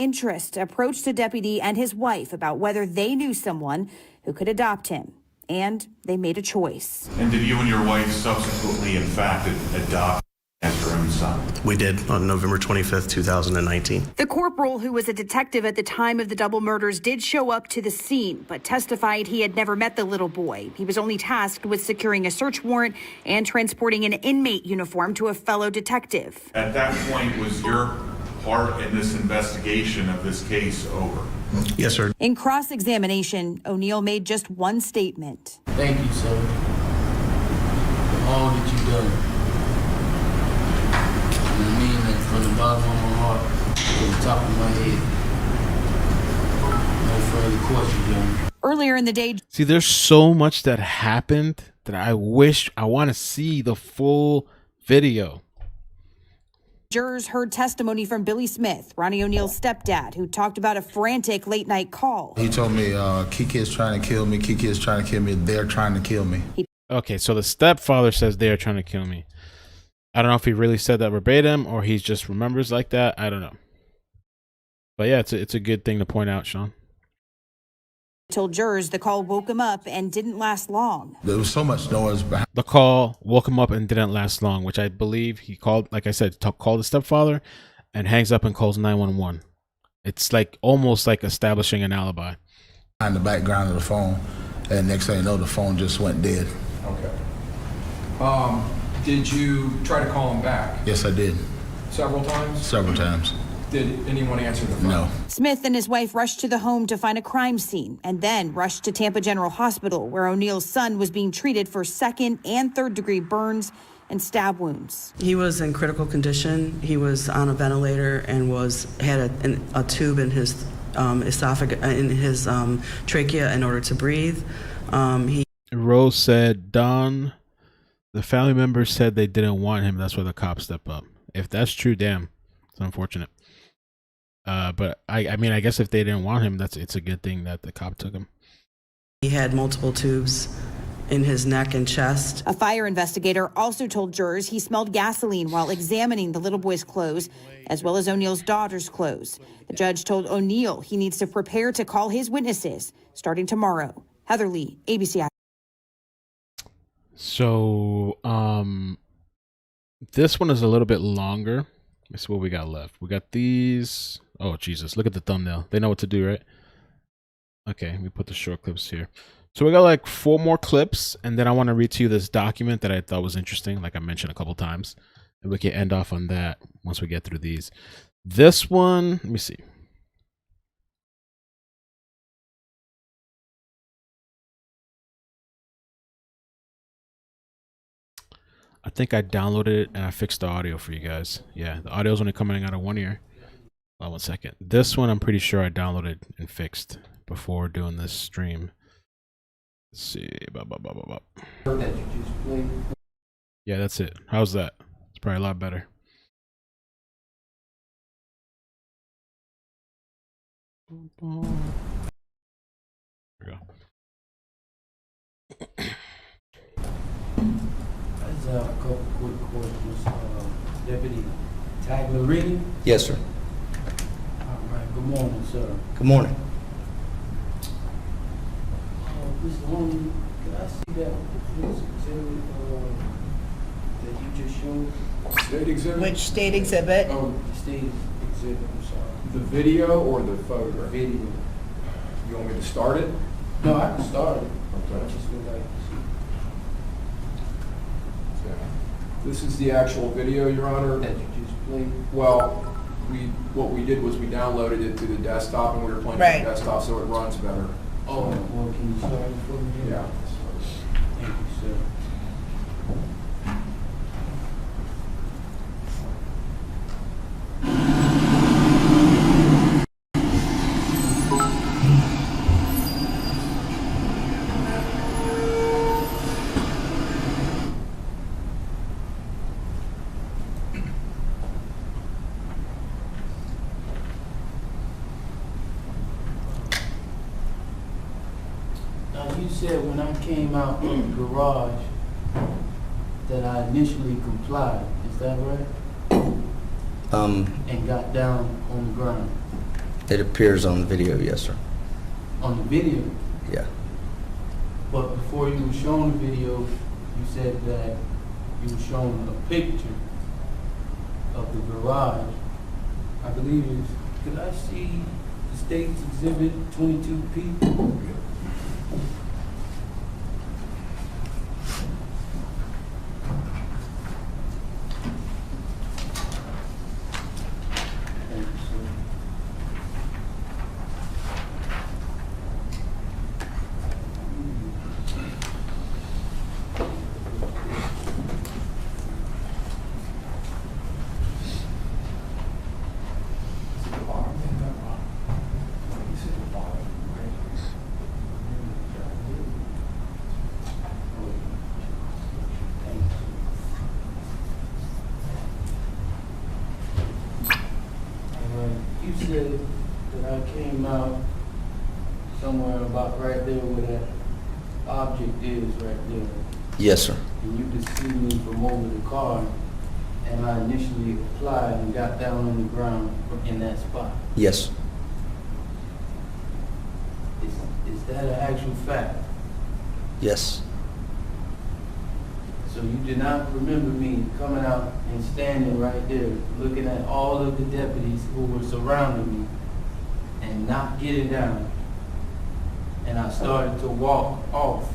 Interest approached a deputy and his wife about whether they knew someone who could adopt him. And they made a choice. And did you and your wife subsequently, in fact, adopt as your own son? We did on November 25th, 2019. The corporal, who was a detective at the time of the double murders, did show up to the scene, but testified he had never met the little boy. He was only tasked with securing a search warrant and transporting an inmate uniform to a fellow detective. At that point, was your part in this investigation of this case over? Yes, sir. In cross-examination, O'Neal made just one statement. Thank you, sir, for all that you've done. And I mean that from the bottom of my heart to the top of my head. No further questions, young. Earlier in the day, see, there's so much that happened that I want to see the full video. jurors heard testimony from Billy Smith, Ronnie O'Neal's stepdad, who talked about a frantic late-night call. He told me, Keke is trying to kill me, Keke is trying to kill me, they're trying to kill me. Okay, so the stepfather says they are trying to kill me. I don't know if he really said that verbatim or he just remembers like that. I don't know. But yeah, it's a good thing to point out, Sean. Told jurors the call woke him up and didn't last long. There was so much noise behind. The call woke him up and didn't last long, which I believe he called, like I said, called the stepfather and hangs up and calls 911. It's like almost like establishing an alibi. In the background of the phone, and next thing you know, the phone just went dead. Okay. Did you try to call him back? Yes, I did. Several times? Several times. Did anyone answer the phone? No. Smith and his wife rushed to the home to find a crime scene and then rushed to Tampa General Hospital, where O'Neal's son was being treated for 2nd and 3rd degree burns and stab wounds. He was in critical condition. He was on a ventilator and had a tube in his esophagus, in his trachea in order to breathe. Rose said, Don, the family members said they didn't want him. That's why the cops stepped up. If that's true, damn, it's unfortunate. But I mean, I guess if they didn't want him, it's a good thing that the cop took him. He had multiple tubes in his neck and chest. A fire investigator also told jurors he smelled gasoline while examining the little boy's clothes, as well as O'Neal's daughter's clothes. The judge told O'Neal he needs to prepare to call his witnesses starting tomorrow. Heather Lee, ABC. So, this one is a little bit longer. Let's see what we got left. We got these. Oh, Jesus. Look at the thumbnail. They know what to do, right? Okay, we put the short clips here. So we got like 4 more clips, and then I want to read to you this document that I thought was interesting, like I mentioned a couple times. And we can end off on that once we get through these. This one, let me see. I think I downloaded it and I fixed the audio for you guys. Yeah, the audio is only coming out of one ear. Oh, 1 second. This one I'm pretty sure I downloaded and fixed before doing this stream. Let's see. Yeah, that's it. How's that? It's probably a lot better. There we go. A couple quick questions. Deputy Tagliarini? Yes, sir. All right. Good morning, sir. Good morning. Mr. Ronnie, can I see that police exhibit that you just showed? State exhibit? Which state exhibit? Oh, the state exhibit, I'm sorry. The video or the photograph? Video. You want me to start it? No, I can start it. Okay. I just would like to see. This is the actual video, Your Honor. That you just played? Well, what we did was we downloaded it to the desktop, and we were playing on the desktop so it runs better. Oh, well, can you start it for me? Yeah. Thank you, sir. You said when I came out of the garage that I initially complied. Is that right? And got down on the ground. It appears on the video, yes, sir. On the video? Yeah. But before you were shown the video, you said that you were shown a picture of the garage. I believe it's, could I see the state's exhibit 22P? You said that I came out somewhere about right there where that object is right there. Yes, sir. And you could see me from over the car, and I initially applied and got down on the ground in that spot. Yes. Is that an actual fact? Yes. So you did not remember me coming out and standing right there, looking at all of the deputies who were surrounding me and not getting down. And I started to walk off.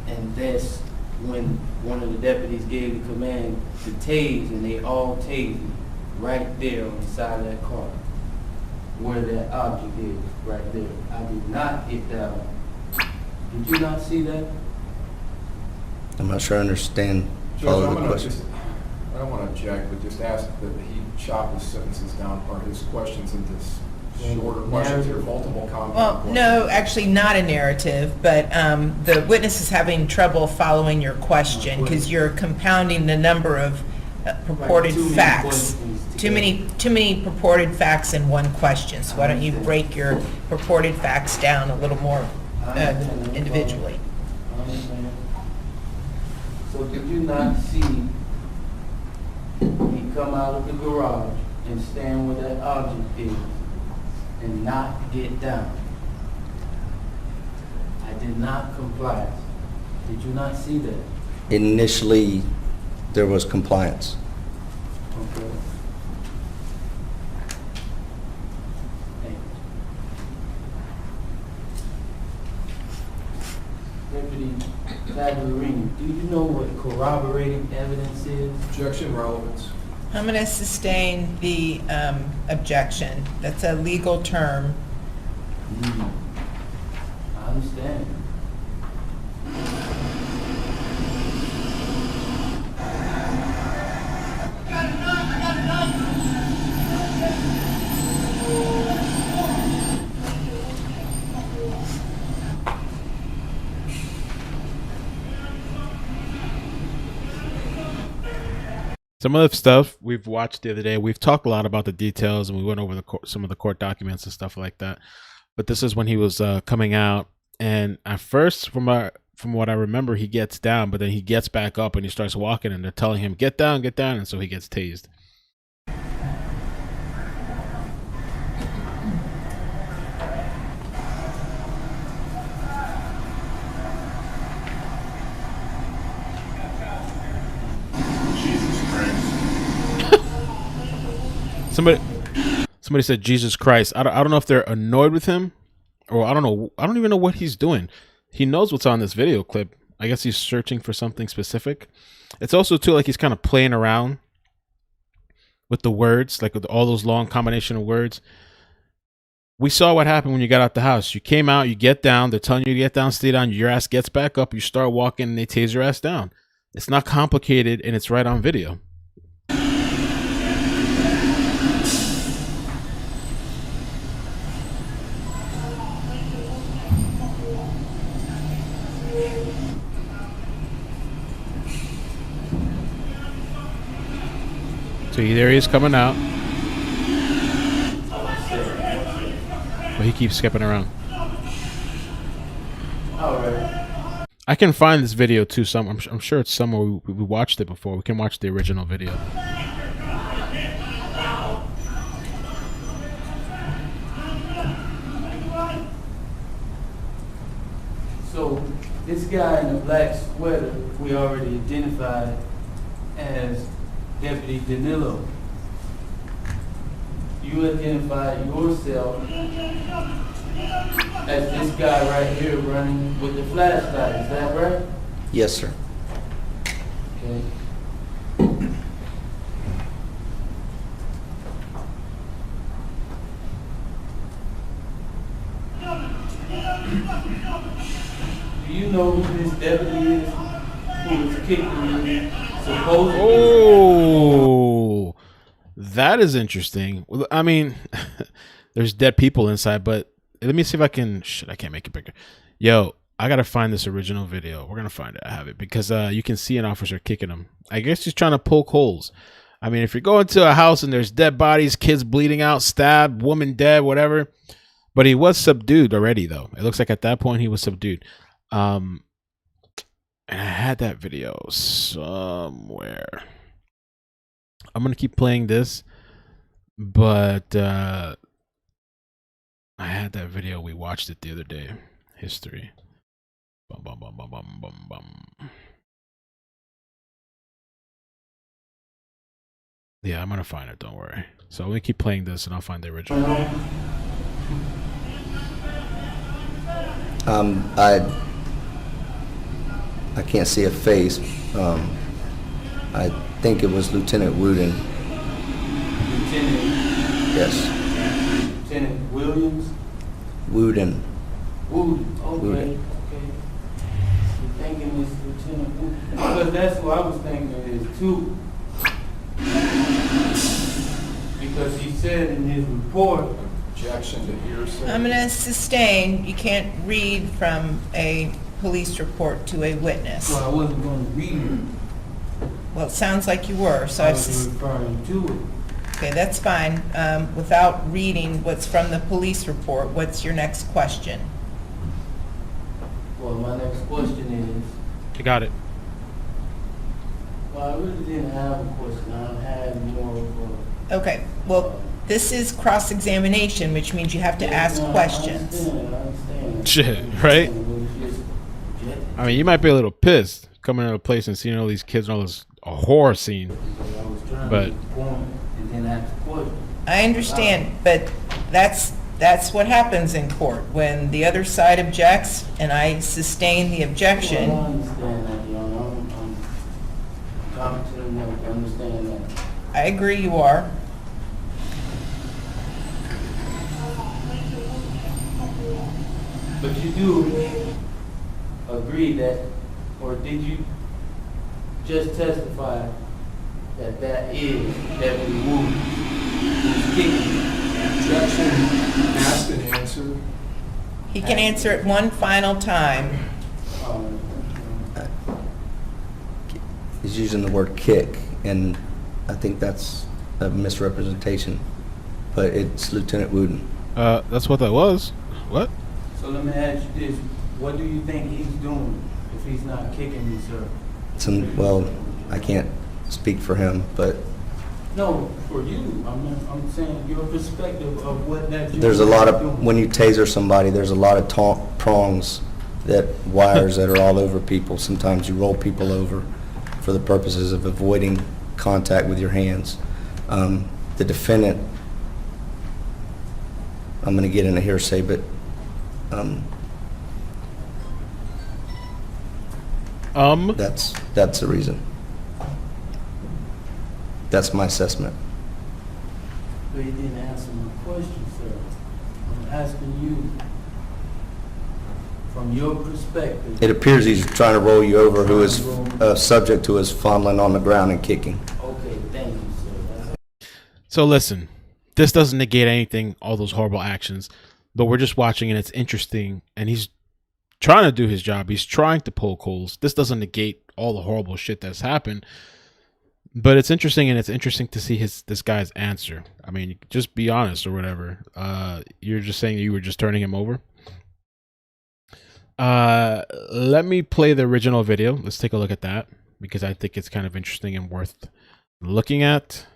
And that's when one of the deputies gave the command to tase, and they all tased me. right there on the side of that car, where that object is, right there. I did not get down. Did you not see that? I'm not sure I understand Judge, all I'm of the gonna question. just, I don't want to object, but just ask that he chop his sentences down, or his questions into shorter questions or multiple compound Well, questions. no, actually not a narrative, but the witness is having trouble following your question because you're compounding the number of purported Too many facts. questions Too many purported facts in one question. So why don't you break your purported facts down a little more individually? I understand. So did you not see me come out of the garage and stand where that object is and not get down? I did not comply. Did you not see that? Initially, there was compliance. Okay. Deputy Tagliarini, do you know what corroborating evidence is? Objection, relevance. I'm going to sustain the objection. That's a legal term. I understand. Some of the stuff we've watched the other day, we've talked a lot about the details, and we went over the some of the court documents and stuff like that. But this is when he was coming out, and at first, from what I remember, he gets down, but then he gets back up and he starts walking, and they're telling him, get down, and so he gets tased. Somebody said Jesus Christ. I don't know if they're annoyed with him, or I don't know. I don't even know what he's doing. He knows what's on this video clip. I guess he's searching for something specific. It's also too like he's kind of playing around with the words, like with all those long combination of words. We saw what happened when you got out the house. You came out, you get down. They're telling you to get down, stay down. Your ass gets back up. You start walking, and they tase your ass down. It's not complicated, and it's right on video. So there he is coming out. But he keeps skipping around. I can find this video too. I'm sure it's somewhere we watched it before. We can watch the original video. So this guy in the black sweater we already identified as Deputy Danilo. You identified yourself as this guy right here running with the flashlight, is that right? Yes, sir. Okay. Do you know who this deputy is who was kicking you supposedly? Oh, that is interesting. Well, I mean, there's dead people inside, but let me see if I can. Shit, I can't make it bigger. Yo, I gotta find this original video. We're gonna find it. I have it because you can see an officer kicking him. I guess he's trying to poke holes. I mean, if you're going to a house and there's dead bodies, kids bleeding out, stabbed, woman dead, whatever. But he was subdued already, though. It looks like at that point he was subdued. And I had that video somewhere. I'm gonna keep playing this, but I had that video. We watched it the other day. History. Bum, bum, bum, bum, bum, bum, bum. Yeah, I'm gonna find it. Don't worry. So let me keep playing this, and I'll find the original. I can't see a face. I think it was Lieutenant Wooden. Yes. Lieutenant Williams? Wooden. Wooden, okay, Wooden. okay. You're thinking it's Lieutenant Wooden? Because that's what I was thinking it is too. Because he said in his report, Objection to hearsay. I'm going to sustain. You can't read from a police report to a witness. well, I wasn't going to read it. Well, it sounds like you were, so I I've... was referring to it. Okay, that's fine. Without reading what's from the police report, what's your next question? Well, my next question is, You got it. well, I really didn't have a question. I had more of a... Okay, well, this is cross-examination, which means you have to ask questions. I understand. Shit, right? I mean, you might be a little pissed coming to a place and seeing all these kids and all this a horror scene, but I understand, but that's what happens in court. When the other side objects and I sustain the objection. Well, I understand that, Your Honor. I'm competent enough to understand that. I agree you are. But you do agree that, or did you just testify that that is Deputy Wooden who's kicking? Objection, asked and answered. He can answer it one final time. He's using the word kick, and I think that's a misrepresentation. But it's Lieutenant Wooden. That's what that was. What? So let me ask you this. What do you think he's doing if he's not kicking me, sir? Well, I can't speak for him, but No, for you. I'm saying your perspective of what that there's a lot is of, doing. when you taser somebody, there's a lot of prongs, wires that are all over people. Sometimes you roll people over for the purposes of avoiding contact with your hands. The defendant, I'm going to get into hearsay, but that's the reason. That's my assessment. But you didn't answer my question, sir. I'm asking you, from your perspective. It appears he's trying to roll you over, who is subject to his fondling on the ground and kicking. Okay, thank you, sir. So listen, this doesn't negate anything, all those horrible actions, but we're just watching and it's interesting, and he's trying to do his job. He's trying to poke holes. This doesn't negate all the horrible shit that's happened, but it's interesting, and it's interesting to see this guy's answer. I mean, just be honest or whatever. You're just saying you were just turning him over. Let me play the original video. Let's take a look at that, because I think it's kind of interesting and worth looking at.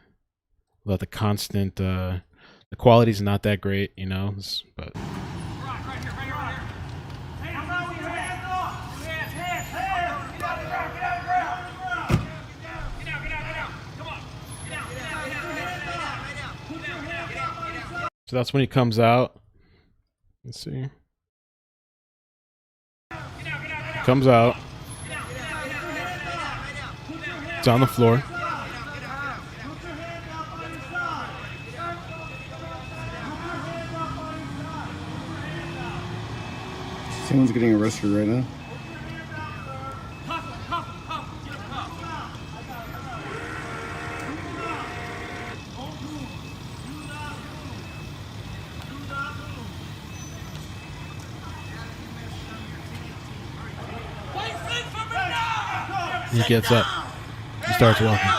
But the constant, the quality's not that great, you know, but. So that's when he comes out. Let's see. Comes out. It's on the floor. Someone's getting arrested right now. He gets up. He starts walking.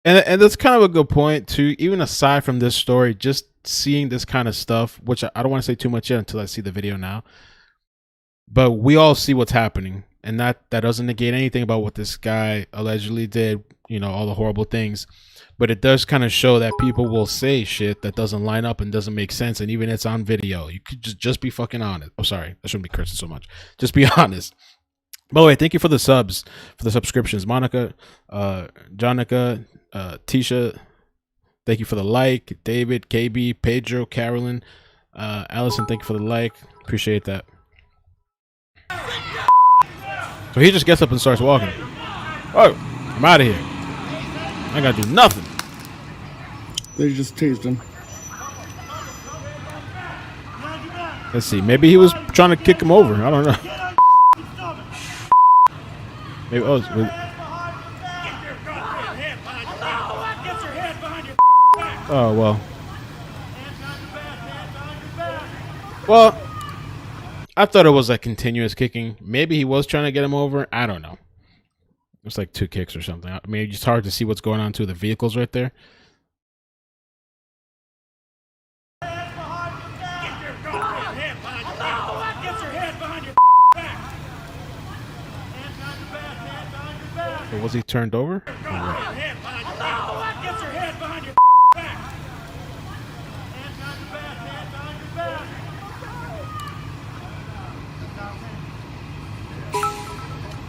And that's kind of a good point too. Even aside from this story, just seeing this kind of stuff, which I don't want to say too much yet until I see the video now. But we all see what's happening, and that doesn't negate anything about what this guy allegedly did, you know, all the horrible things. But it does kind of show that people will say shit that doesn't line up and doesn't make sense, and even it's on video. You could just be fucking honest. Oh, sorry, I shouldn't be cursing so much. Just be honest. By the way, thank you for the subs, for the subscriptions. Monica, Jonica, Tisha, thank you for the like. David, KB, Pedro, Carolyn, Allison, thank you for the like. Appreciate that. So he just gets up and starts walking. Oh, I'm out of here. I ain't gotta do nothing. They just tased him. Let's see. Maybe he was trying to kick him over. I don't know. Maybe. Oh well. Well, I thought it was like continuous kicking. Maybe he was trying to get him over. I don't know. It's like 2 kicks or something. I mean, it's hard to see what's going on to the vehicles right there. Or was he turned over?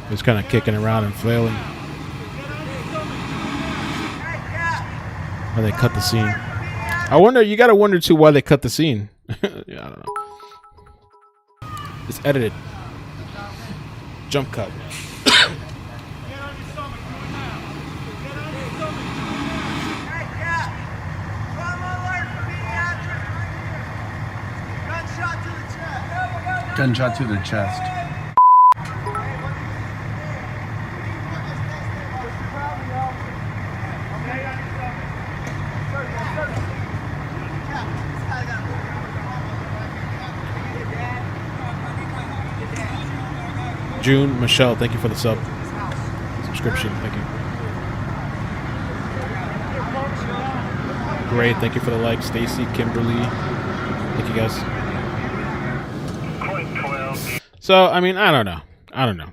He's kind of kicking around and flailing. Why they cut the scene? I wonder. You gotta wonder too why they cut the scene. Yeah, I don't know. It's edited. Jump cut. Gunshot to the chest. June, Michelle, thank you for the subscription. Thank you. Great, thank you for the like. Stacy, Kimberly, thank you guys. So, I mean, I don't know.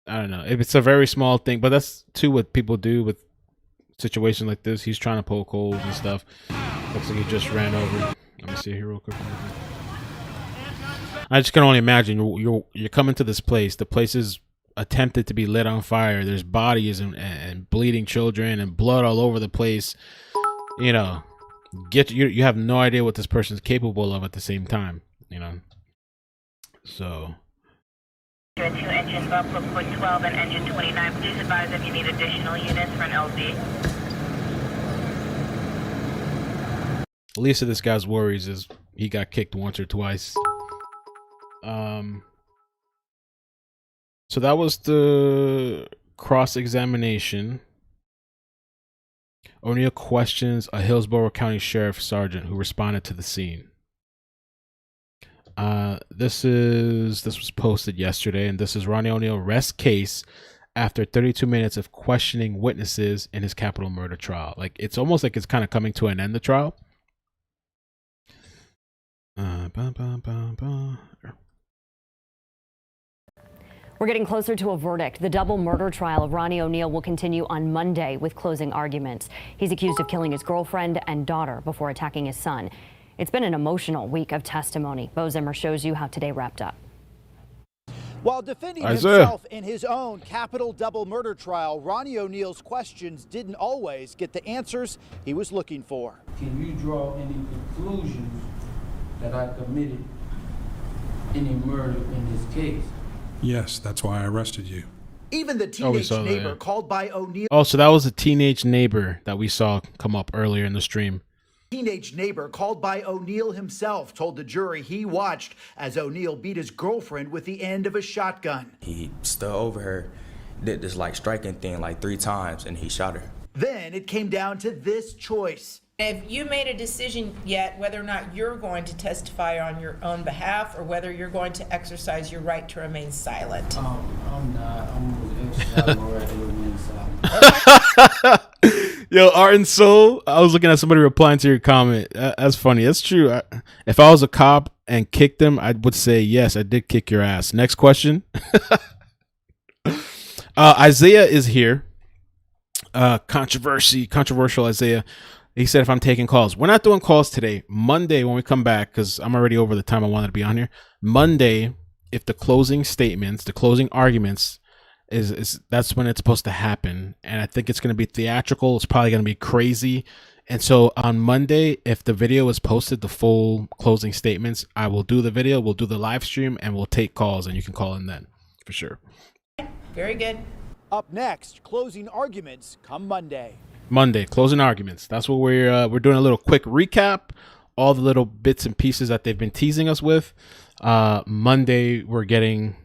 If it's a very small thing, but that's too what people do with situations like this. He's trying to poke holes and stuff. Looks like he just ran over. Let me see here real quick. I just can only imagine you're coming to this place. The place is attempted to be lit on fire. There's bodies and bleeding children and blood all over the place. You know, you have no idea what this person's capable of at the same time. You know, so. 2 engine up, quick 12 and engine 29. Please advise if you need additional units for an LZ. The least of this guy's worries is he got kicked once or twice. So that was the cross-examination. O'Neal questions a Hillsborough County Sheriff Sergeant who responded to the scene. This was posted yesterday, and this is Ronnie O'Neal rests case after 32 minutes of questioning witnesses in his capital murder trial. Like, it's almost like it's kind of coming to an end, the trial. We're getting closer to a verdict. The double murder trial of Ronnie O'Neal will continue on Monday with closing arguments. He's accused of killing his girlfriend and daughter before attacking his son. It's been an emotional week of testimony. Bo Zimmer shows you how today wrapped up. While defending himself in his own capital double murder trial, Ronnie O'Neal's questions didn't always get the answers he was looking for. Can you draw any conclusions that I committed any murder in this case? Yes, that's why I arrested you. Even the teenage neighbor called by O'Neal. Oh, so that was a teenage neighbor that we saw come up earlier in the stream. Teenage neighbor called by O'Neal himself told the jury he watched as O'Neal beat his girlfriend with the end of a shotgun. He stood over her, did this like striking thing like 3 times, and he shot her. Then it came down to this choice. Have you made a decision yet whether or not you're going to testify on your own behalf or whether you're going to exercise your right to remain silent? I'm not. I'm going to exercise my right to remain silent. Yo, Art and Soul, I was looking at somebody replying to your comment. That's funny. That's true. If I was a cop and kicked them, I would say, yes, I did kick your ass. Next question. Isaiah is here. Controversial Isaiah. He said if I'm taking calls. We're not doing calls today. Monday when we come back, because I'm already over the time I wanted to be on here. Monday, if the closing statements, the closing arguments, is that's when it's supposed to happen. And I think it's going to be theatrical. It's probably going to be crazy. And so on Monday, if the video is posted, the full closing statements, I will do the video, we'll do the live stream, and we'll take calls, and you can call in then for sure. Very good. Up next, closing arguments come Monday. Monday, closing arguments. That's what we're doing a little quick recap. All the little bits and pieces that they've been teasing us with. Monday, we're getting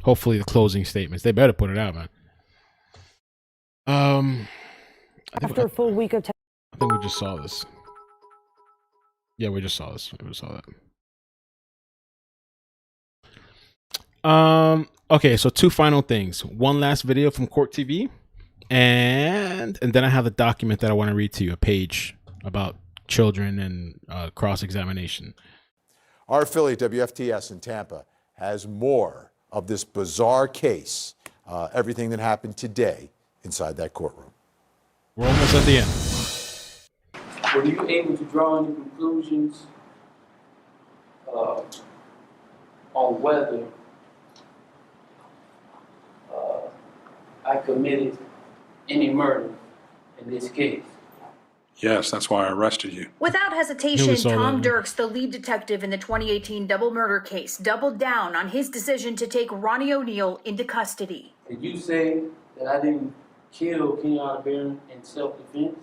hopefully the closing statements. They better put it out, man. After a full week of I think we just saw this. Yeah, we just saw this. We saw that. Okay, so two final things. One last video from Court TV, and then I have a document that I want to read to you, a page about children and cross-examination. Our affiliate WFTS in Tampa has more of this bizarre case, everything that happened today inside that courtroom. We're almost at the end. Were you able to draw any conclusions on whether I committed any murder in this case? Yes, that's why I arrested you. Without hesitation, Tom Dirks, the lead detective in the 2018 double murder case, doubled down on his decision to take Ronnie O'Neal into custody. Did you say that I didn't kill Kenyatta Barron in self-defense?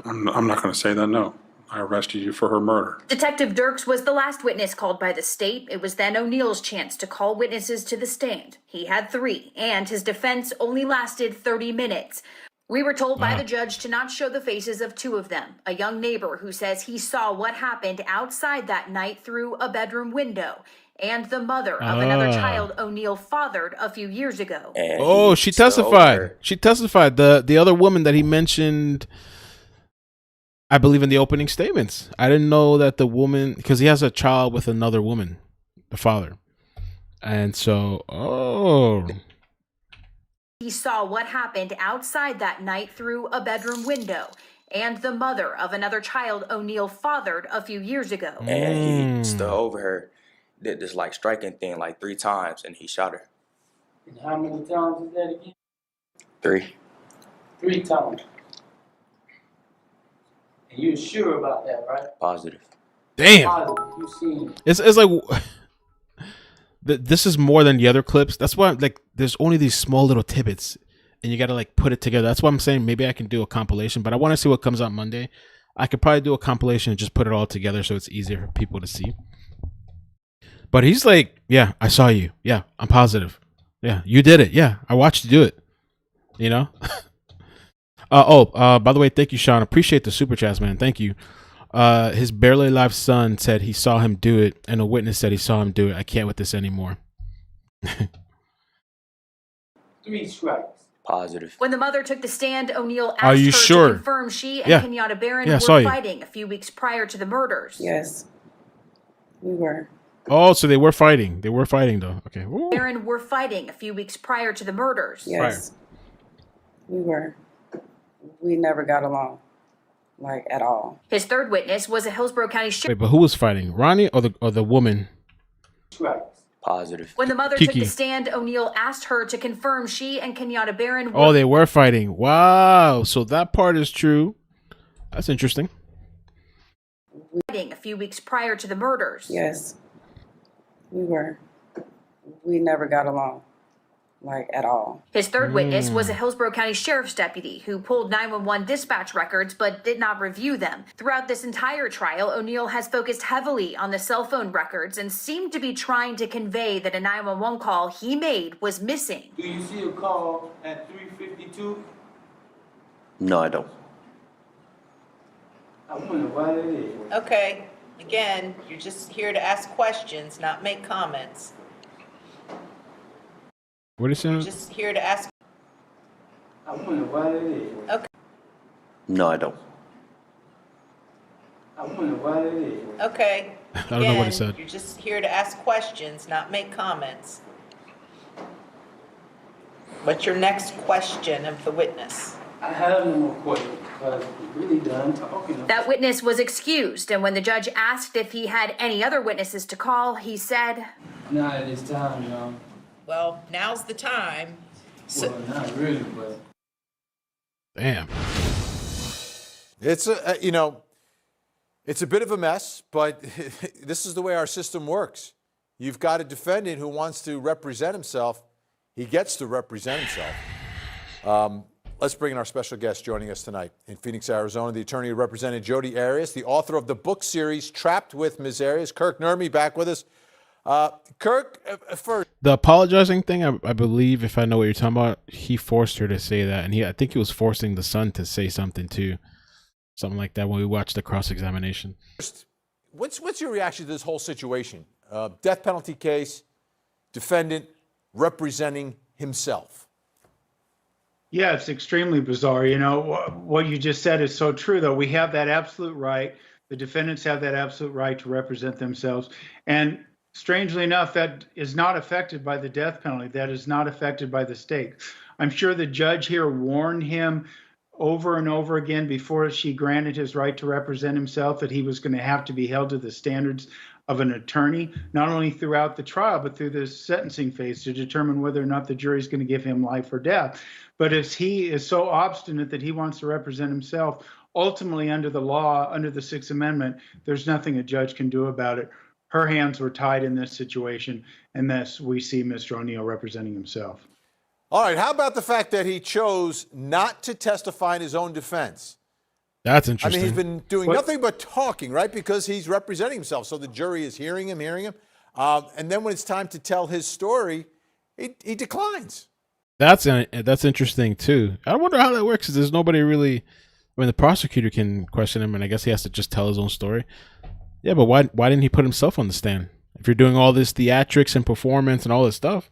I'm not going to say that, no. I arrested you for her murder. Detective Dirks was the last witness called by the state. It was then O'Neal's chance to call witnesses to the stand. He had 3, and his defense only lasted 30 minutes. We were told by the judge to not show the faces of 2 of them. A young neighbor who says he saw what happened outside that night through a bedroom window, and the mother of another child O'Neal fathered a few years ago. Oh, she testified. She testified. The other woman that he mentioned, I believe, in the opening statements. I didn't know that the woman, because he has a child with another woman, the father. And so, He saw what happened outside that night through a bedroom window, and the mother of another child O'Neal fathered a few years ago. And he stood over her, did this like striking thing like 3 times, and he shot her. And how many times is that again? 3. 3 times. And you're sure about that, right? Positive. damn. Positive. You seen It's like this is more than the other clips. That's why, like, there's only these small little tidbits, and you got to like put it together. That's why I'm saying maybe I can do a compilation, but I want to see what comes out Monday. I could probably do a compilation and just put it all together so it's easier for people to see. But he's like, yeah, I saw you. Yeah, I'm positive. Yeah, you did it. Yeah, I watched you do it. You know? By the way, thank you, Sean. Appreciate the super chats, man. Thank you. His barely alive son said he saw him do it, and a witness said he saw him do it. I can't with this anymore. 3 strikes. Positive. When the mother took the stand, O'Neal asked Are you her sure? to confirm she and Yeah. Kenyatta Barron Yeah, I were saw you. fighting a few weeks prior to the murders. Yes, we were. Oh, so they were fighting. They were fighting, though. Okay. Ooh. Barron were fighting a few weeks prior to the murders. Yes, we were. We never got along, like at all. His third witness was a Hillsborough County sheriff. Wait, but who was fighting? Ronnie or the woman? Strikes. Positive. When the mother took Keke. the stand, O'Neal asked her to confirm she and Kenyatta Barron were Oh, they were fighting. Wow. So that part is true. That's interesting. fighting a few weeks prior to the murders. Yes, we were. We never got along, like at all. His third witness was a Hillsborough County Sheriff's deputy who pulled 911 dispatch records but did not review them. Throughout this entire trial, O'Neal has focused heavily on the cell phone records and seemed to be trying to convey that a 911 call he made was missing. Do you see a call at 3:52? No, I don't. I wonder why that is. Okay, again, you're just here to ask questions, not make comments. What is it? Just here to ask. I wonder why that is. Okay. No, I don't. I wonder why that is. Okay. I don't know what he Again, said. You're just here to ask questions, not make comments. What's your next question of the witness? I have no more questions because we're really done talking. That witness was excused, and when the judge asked if he had any other witnesses to call, he said, Not at this time, y'all. Well, now's the time. So, Well, not really, but. Damn. It's it's a bit of a mess, but this is the way our system works. You've got a defendant who wants to represent himself. He gets to represent himself. let's bring in our special guest joining us tonight in Phoenix, Arizona, the attorney who represented Jodi Arias, the author of the book series Trapped with Ms. Arias. Kirk Nurmi back with us. Kirk, first. The apologizing thing, I believe, if I know what you're talking about, he forced her to say that. And I think he was forcing the son to say something too. Something like that when we watched the cross-examination. What's your reaction to this whole situation? Death penalty case, defendant representing himself. Yeah, it's extremely bizarre. You know, what you just said is so true, though. We have that absolute right. The defendants have that absolute right to represent themselves. And strangely enough, that is not affected by the death penalty. That is not affected by the state. I'm sure the judge here warned him over and over again before she granted his right to represent himself that he was going to have to be held to the standards of an attorney, not only throughout the trial, but through the sentencing phase to determine whether or not the jury is going to give him life or death. But if he is so obstinate that he wants to represent himself, ultimately under the law, under the Sixth Amendment, there's nothing a judge can do about it. Her hands were tied in this situation, and thus we see Mr. O'Neal representing himself. All right, how about the fact that he chose not to testify in his own defense? That's interesting. I mean, he's been doing nothing but talking, right? Because he's representing himself. So the jury is hearing him. And then when it's time to tell his story, he declines. That's interesting, too. I wonder how that works. There's nobody really... I mean, the prosecutor can question him, and I guess he has to just tell his own story. Yeah, but why didn't he put himself on the stand? If you're doing all this theatrics and performance and all this stuff.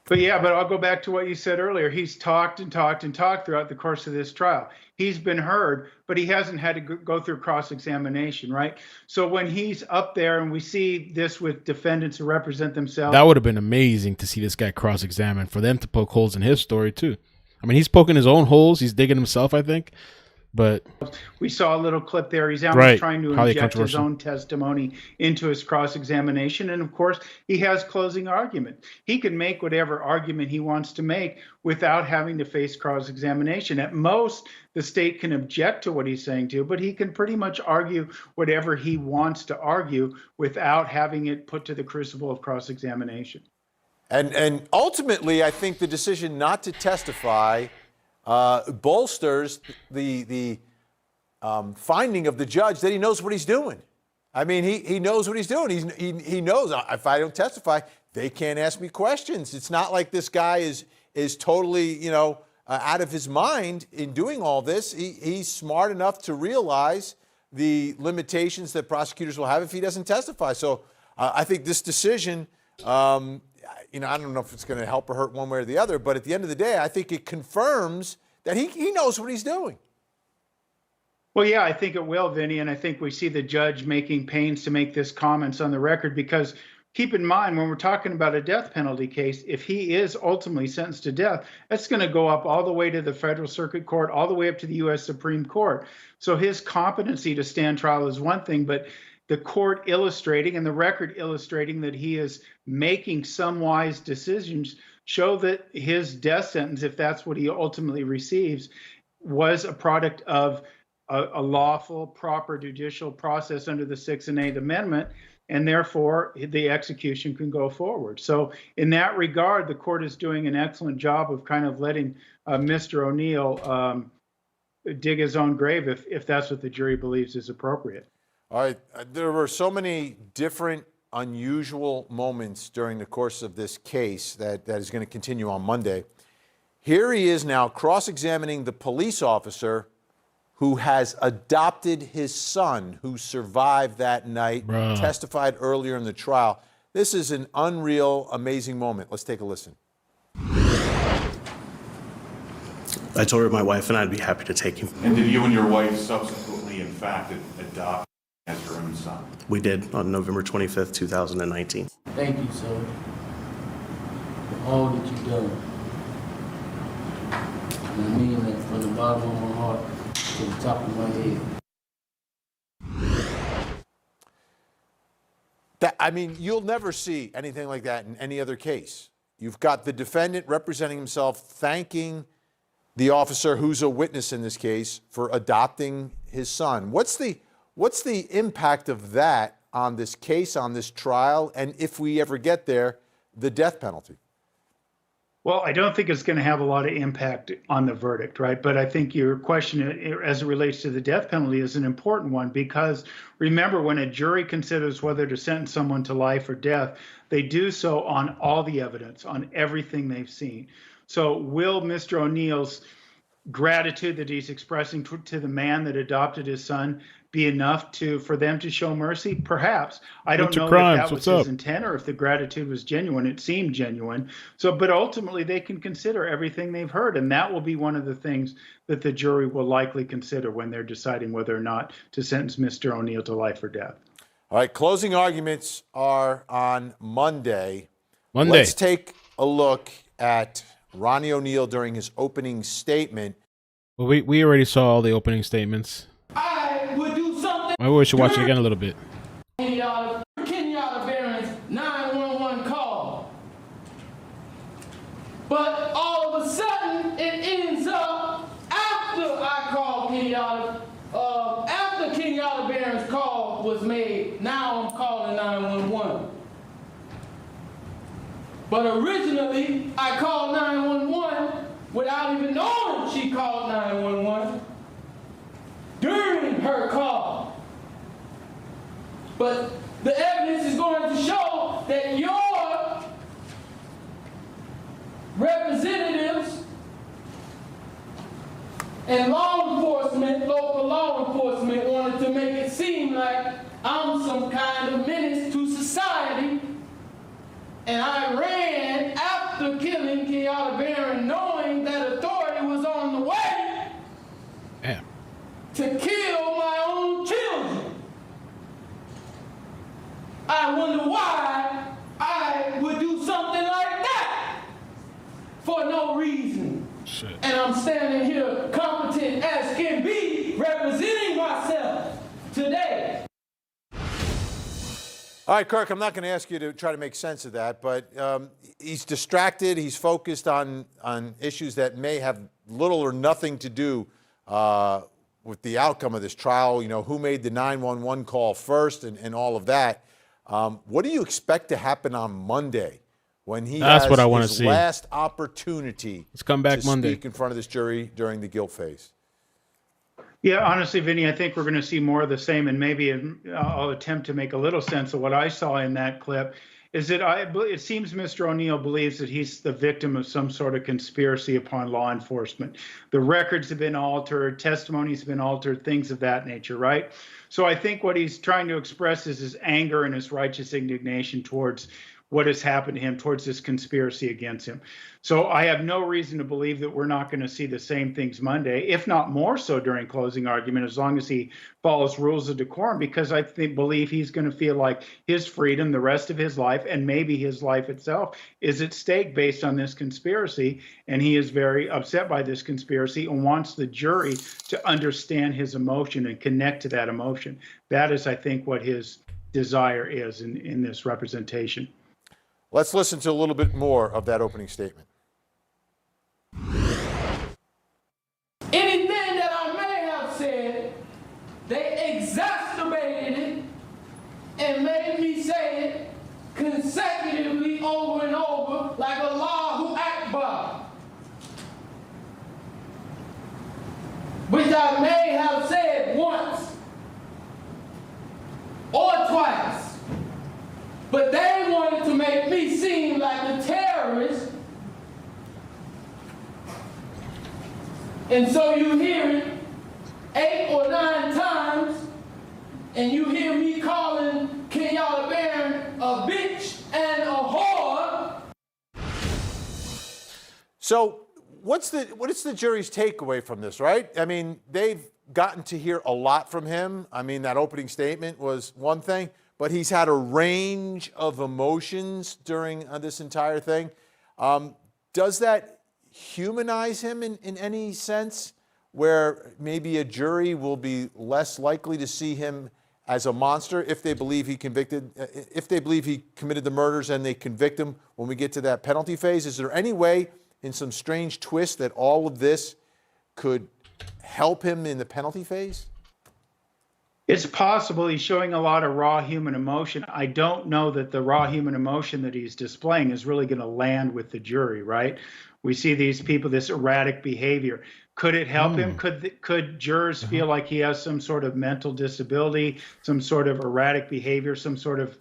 But I'll go back to what you said earlier. He's talked and talked and talked throughout the course of this trial. He's been heard, but he hasn't had to go through cross-examination, right? So when he's up there and we see this with defendants who represent themselves. That would have been amazing to see this guy cross-examined, for them to poke holes in his story too. I mean, he's poking his own holes. He's digging himself, I think. But we saw a little clip there. He's almost trying to Highly inject his own testimony into his cross-examination. And of course, he has closing argument. He can make whatever argument he wants to make without having to face cross-examination. At most, the state can object to what he's saying to, but he can pretty much argue whatever he wants to argue without having it put to the crucible of cross-examination. And ultimately, I think the decision not to testify bolsters the finding of the judge that he knows what he's doing. I mean, he knows what he's doing. He knows if I don't testify, they can't ask me questions. It's not like this guy is totally, out of his mind in doing all this. He's smart enough to realize the limitations that prosecutors will have if he doesn't testify. So I think this decision, I don't know if it's going to help or hurt one way or the other, but at the end of the day, I think it confirms that he knows what he's doing. Well, yeah, I think it will, Vinny, and I think we see the judge making pains to make this comments on the record because keep in mind, when we're talking about a death penalty case, if he is ultimately sentenced to death, that's going to go up all the way to the Federal Circuit Court, all the way up to the U.S. Supreme Court. So his competency to stand trial is one thing, but the court illustrating and the record illustrating that he is making some wise decisions show that his death sentence, if that's what he ultimately receives, was a product of a lawful, proper judicial process under the 6th and 8th Amendment, and therefore the execution can go forward. So in that regard, the court is doing an excellent job of kind of letting Mr. O'Neal dig his own grave if that's what the jury believes is appropriate. All right, there were so many different unusual moments during the course of this case that is going to continue on Monday. Here he is now cross-examining the police officer who has adopted his son who survived that night, testified earlier in the trial. This is an unreal, amazing moment. Let's take a listen. I told her my wife and I'd be happy to take him. And did you and your wife subsequently, in fact, adopt as your own son? We did on November 25th, 2019. Thank you, sir, for all that you've done. And I mean that from the bottom of my heart to the top of my head. You'll never see anything like that in any other case. You've got the defendant representing himself thanking the officer who's a witness in this case for adopting his son. What's the impact of that on this case, on this trial, and if we ever get there, the death penalty? Well, I don't think it's going to have a lot of impact on the verdict, right? But I think your question as it relates to the death penalty is an important one, because remember, when a jury considers whether to sentence someone to life or death, they do so on all the evidence, on everything they've seen. So will Mr. O'Neal's gratitude that he's expressing to the man that adopted his son be enough for them to show mercy? Perhaps. I don't know if that was his intent or if the gratitude was genuine. It seemed genuine. But ultimately they can consider everything they've heard, and that will be one of the things that the jury will likely consider when they're deciding whether or not to sentence Mr. O'Neal to life or death. All right, closing arguments are on Monday. Let's take a look at Ronnie O'Neal during his opening statement. Well, we already saw all the opening statements. I would do something. Maybe we should watch it again a little bit. Kenyatta Barron's 911 call. But all of a sudden, it ends up after I called Kenyatta. After Kenyatta Barron's call was made, now I'm calling 911. But originally, I called 911 without even knowing she called 911 during her call. But the evidence is going to show that your representatives and law enforcement, local law enforcement, wanted to make it seem like I'm some kind of menace to society. And I ran after killing Kenyatta Barron, knowing that authority was on the way to kill my own children. I wonder why I would do something like that for no reason. Shit. And I'm standing here competent as can be, representing myself today. All right, Kirk, I'm not going to ask you to try to make sense of that, but he's distracted. He's focused on issues that may have little or nothing to do with the outcome of this trial. You know, who made the 911 call first and all of that. What do you expect to happen on Monday when he has what I want to his see. last opportunity Let's come back to Monday. speak in front of this jury during the guilt phase? Yeah, honestly, Vinny, I think we're going to see more of the same, and maybe I'll attempt to make a little sense of what I saw in that clip. Is that it seems Mr. O'Neal believes that he's the victim of some sort of conspiracy upon law enforcement. The records have been altered, testimonies have been altered, things of that nature, right? So I think what he's trying to express is his anger and his righteous indignation towards what has happened to him, towards this conspiracy against him. So I have no reason to believe that we're not going to see the same things Monday, if not more so during closing argument, as long as he follows rules of decorum, because I believe he's going to feel like his freedom, the rest of his life, and maybe his life itself is at stake based on this conspiracy. And he is very upset by this conspiracy and wants the jury to understand his emotion and connect to that emotion. That is, I think, what his desire is in this representation. Let's listen to a little bit more of that opening statement. Anything that I may have said, they exacerbated it and made me say it consecutively over and over like Allahu Akbar, which I may have said once or twice. But they wanted to make me seem like a terrorist. And so you hear it 8 or 9 times, and you hear me calling Kenyatta Barron a bitch and a whore. So what is the jury's takeaway from this, right? I mean, they've gotten to hear a lot from him. I mean, that opening statement was one thing, but he's had a range of emotions during this entire thing. Does that humanize him in any sense, where maybe a jury will be less likely to see him as a monster if they believe he committed the murders and they convict him when we get to that penalty phase? Is there any way, in some strange twist, that all of this could help him in the penalty phase? It's possible he's showing a lot of raw human emotion. I don't know that the raw human emotion that he's displaying is really going to land with the jury, right? We see these people, this erratic behavior. Could it help him? Could jurors feel like he has some sort of mental disability, some sort of erratic behavior, some sort of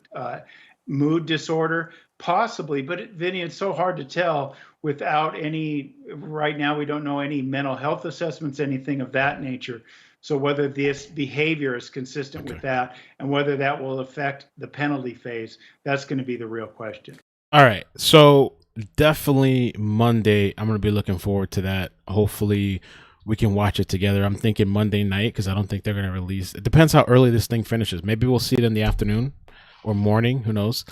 mood disorder? Possibly, but Vinny, it's so hard to tell without any, right now we don't know any mental health assessments, anything of that nature. So whether this behavior is consistent with that and whether that will affect the penalty phase, that's going to be the real question. All right. So definitely Monday, I'm going to be looking forward to that. Hopefully we can watch it together. I'm thinking Monday night because I don't think they're going to release. It depends how early this thing finishes. Maybe we'll see it in the afternoon or morning. Who knows?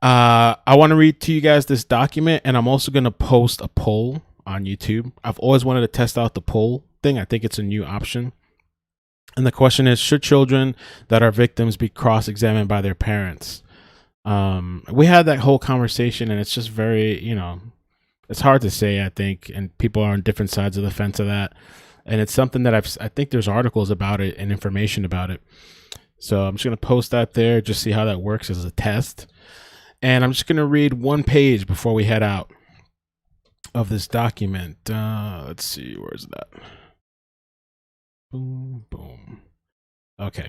I want to read to you guys this document, and I'm also going to post a poll on YouTube. I've always wanted to test out the poll thing. I think it's a new option. And the question is, should children that are victims be cross-examined by their parents? We had that whole conversation, and it's just very, it's hard to say, I think, and people are on different sides of the fence of that. And it's something that I think there's articles about it and information about it. So I'm just going to post that there, just see how that works as a test. And I'm just going to read one page before we head out of this document. Let's see, where's that? Boom, boom. Okay.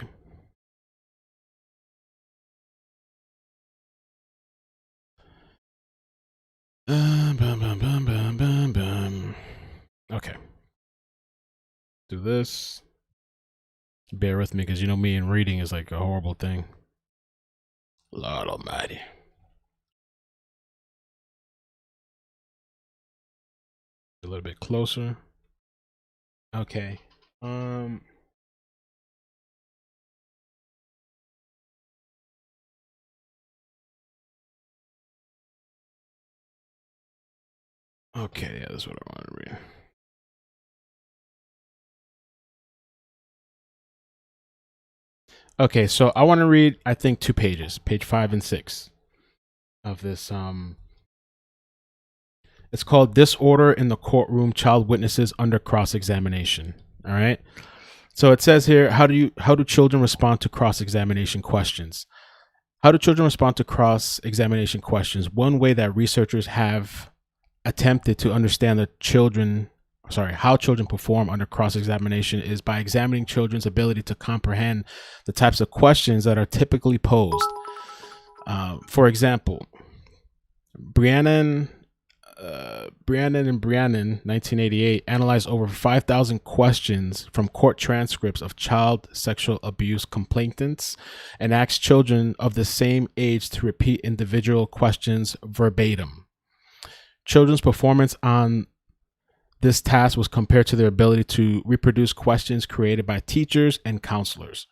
Bum, bum, bum, bum, bum, bum. Okay. Do this. Bear with me, because me and reading is like a horrible thing. Lord Almighty. A little bit closer. Okay. Okay, yeah, that's what I want to read. Okay, so I want to read, I think, 2 pages, page 5 and 6 of this. It's called Disorder in the Courtroom, Child Witnesses Under Cross-Examination. All right. So it says here, how do children respond to cross-examination questions? How do children respond to cross-examination questions? One way that researchers have attempted to understand how children perform under cross-examination is by examining children's ability to comprehend the types of questions that are typically posed. For example, Briannon and Briannon, 1988, analyzed over 5,000 questions from court transcripts of child sexual abuse complainants and asked children of the same age to repeat individual questions verbatim. Children's performance on this task was compared to their ability to reproduce questions created by teachers and counselors.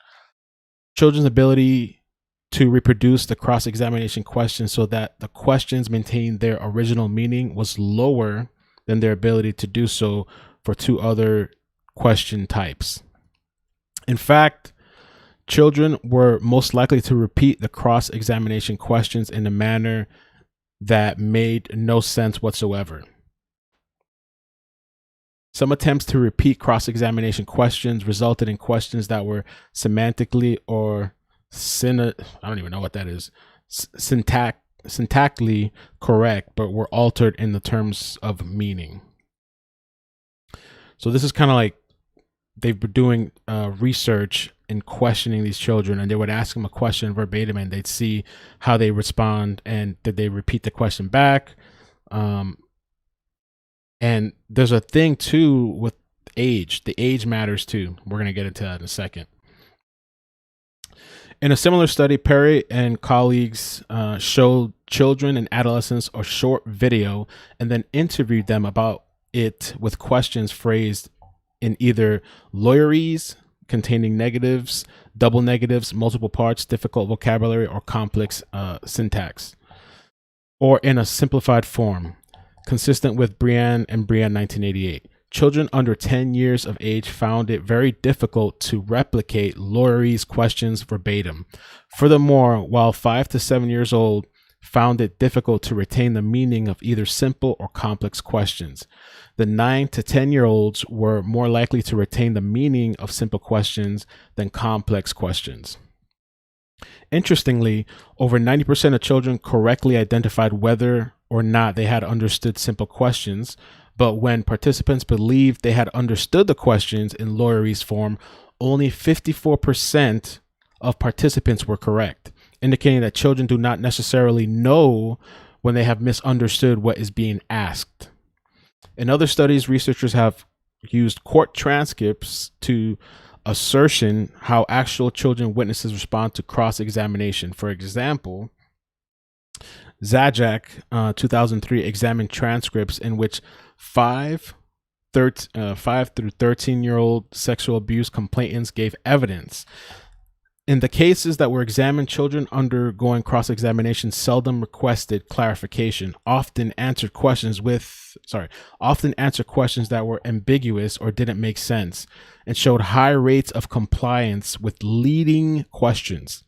Children's ability to reproduce the cross-examination questions so that the questions maintained their original meaning was lower than their ability to do so for 2 other question types. In fact, children were most likely to repeat the cross-examination questions in a manner that made no sense whatsoever. Some attempts to repeat cross-examination questions resulted in questions that were semantically or I don't even know what that is, syntactically correct, but were altered in the terms of meaning. So this is kind of like they were doing research and questioning these children, and they would ask them a question verbatim, and they'd see how they respond, and did they repeat the question back. And there's a thing too with age. The age matters too. We're going to get into that in a second. In a similar study, Perry and colleagues showed children and adolescents a short video and then interviewed them about it with questions phrased in either lawyerese, containing negatives, double negatives, multiple parts, difficult vocabulary, or complex syntax, or in a simplified form, consistent with Brianne and Brianne 1988. Children under 10 years of age found it very difficult to replicate lawyerese questions verbatim. Furthermore, while 5 to 7 years old, found it difficult to retain the meaning of either simple or complex questions. The 9 to 10-year-olds were more likely to retain the meaning of simple questions than complex questions. Interestingly, over 90% of children correctly identified whether or not they had understood simple questions, but when participants believed they had understood the questions in Lawry's form, only 54% of participants were correct, indicating that children do not necessarily know when they have misunderstood what is being asked. In other studies, researchers have used court transcripts to assertion how actual children witnesses respond to cross-examination. For example, Zajac, 2003, examined transcripts in which 5 through 13-year-old sexual abuse complainants gave evidence. In the cases that were examined, children undergoing cross-examination seldom requested clarification, often answered questions that were ambiguous or didn't make sense, and showed high rates of compliance with leading questions.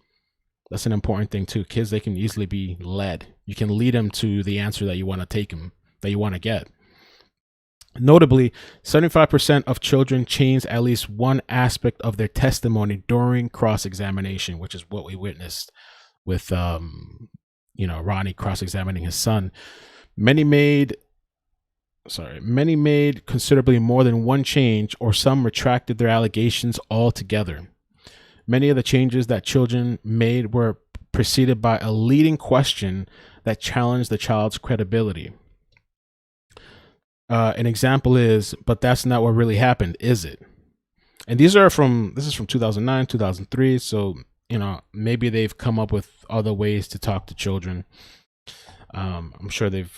That's an important thing too. Kids, they can easily be led. You can lead them to the answer that you want to take them, that you want to get. Notably, 75% of children changed at least one aspect of their testimony during cross-examination, which is what we witnessed with, Ronnie cross-examining his son. Many made considerably more than one change, or some retracted their allegations altogether. Many of the changes that children made were preceded by a leading question that challenged the child's credibility. An example is, but that's not what really happened, is it? And this is from 2009, 2003. So, maybe they've come up with other ways to talk to children. I'm sure they've,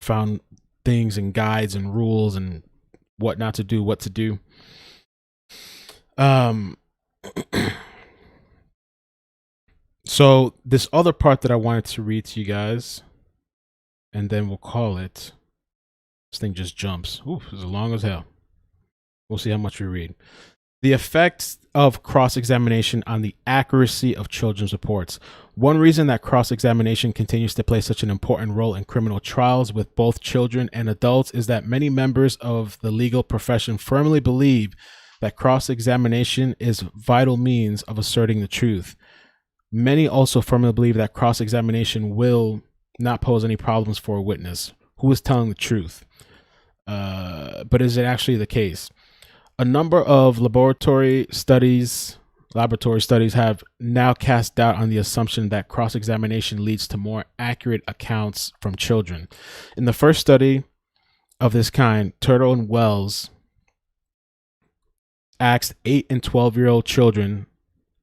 found things and guides and rules and what not to do, what to do. So this other part that I wanted to read to you guys, and then we'll call it. This thing just jumps. Ooh, it's long as hell. We'll see how much we read. The effects of cross-examination on the accuracy of children's reports. One reason that cross-examination continues to play such an important role in criminal trials with both children and adults is that many members of the legal profession firmly believe that cross-examination is a vital means of asserting the truth. Many also firmly believe that cross-examination will not pose any problems for a witness who is telling the truth. But is it actually the case? A number of laboratory studies have now cast doubt on the assumption that cross-examination leads to more accurate accounts from children. In the first study of this kind, Turtle and Wells asked 8 and 12-year-old children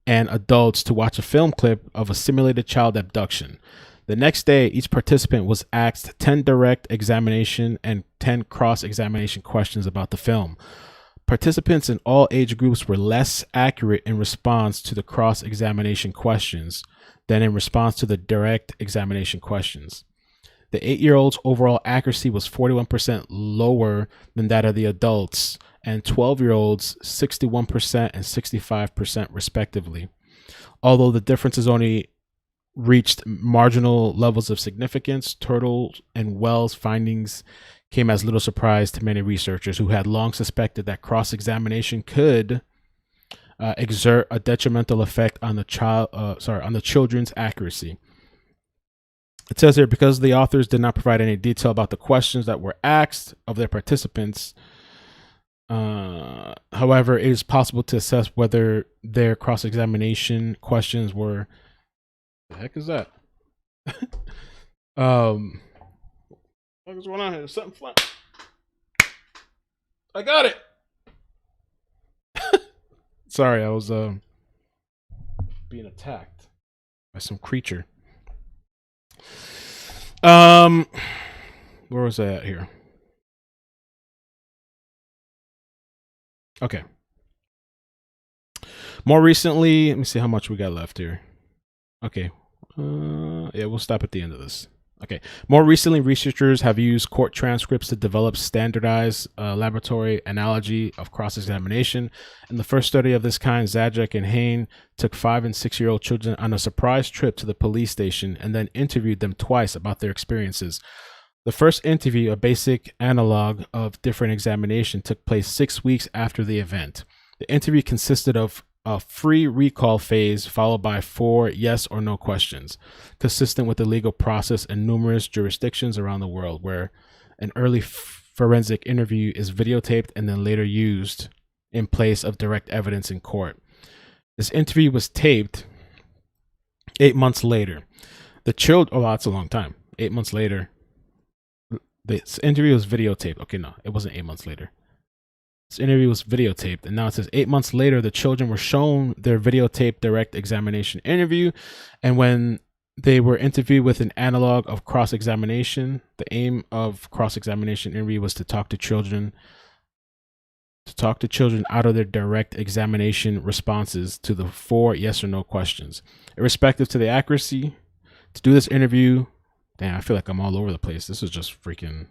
and adults to watch a film clip of a simulated child abduction. The next day, each participant was asked 10 direct examination and 10 cross-examination questions about the film. Participants in all age groups were less accurate in response to the cross-examination questions than in response to the direct examination questions. The 8-year-olds' overall accuracy was 41% lower than that of the adults, and 12-year-olds 61% and 65% respectively. Although the differences only reached marginal levels of significance, Turtle and Wells' findings came as little surprise to many researchers who had long suspected that cross-examination could exert a detrimental effect on the children's accuracy. It says here, because the authors did not provide any detail about the questions that were asked of their participants, however, it is possible to assess whether their cross-examination questions were. The heck is that? What's going on here? Something flat. I got it. Sorry, I was being attacked by some creature. Where was I at here? Okay. More recently, let me see how much we got left here. Okay. Yeah, we'll stop at the end of this. Okay. More recently, researchers have used court transcripts to develop standardized laboratory analogy of cross-examination. In the first study of this kind, Zajac and Hain took 5 and 6-year-old children on a surprise trip to the police station and then interviewed them twice about their experiences. The first interview, a basic analog of different examination, took place 6 weeks after the event. The interview consisted of a free recall phase followed by 4 yes or no questions, consistent with the legal process in numerous jurisdictions around the world, where an early forensic interview is videotaped and then later used in place of direct evidence in court. This interview was taped 8 months later. The children, oh, that's a long time. 8 months later. This interview was videotaped. Okay, no, it wasn't 8 months later. This interview was videotaped, and now it says 8 months later, the children were shown their videotaped direct examination interview, and when they were interviewed with an analog of cross-examination, the aim of cross-examination interview was to talk to children out of their direct examination responses to the 4 yes or no questions. Irrespective to the accuracy, to do this interview, damn, I feel like I'm all over the place. This is just freaking...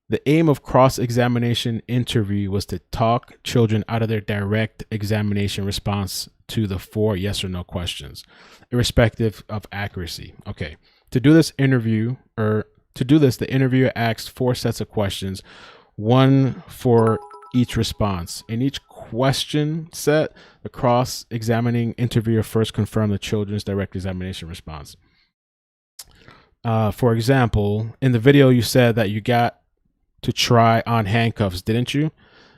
The aim of cross-examination interview was to talk children out of their direct examination response to the 4 yes or no questions, irrespective of accuracy. Okay. To do this, the interviewer asked 4 sets of questions, 1 for each response. In each question set, the cross-examining interviewer first confirmed the children's direct examination response. For example, in the video, you said that you got to try on handcuffs, didn't you?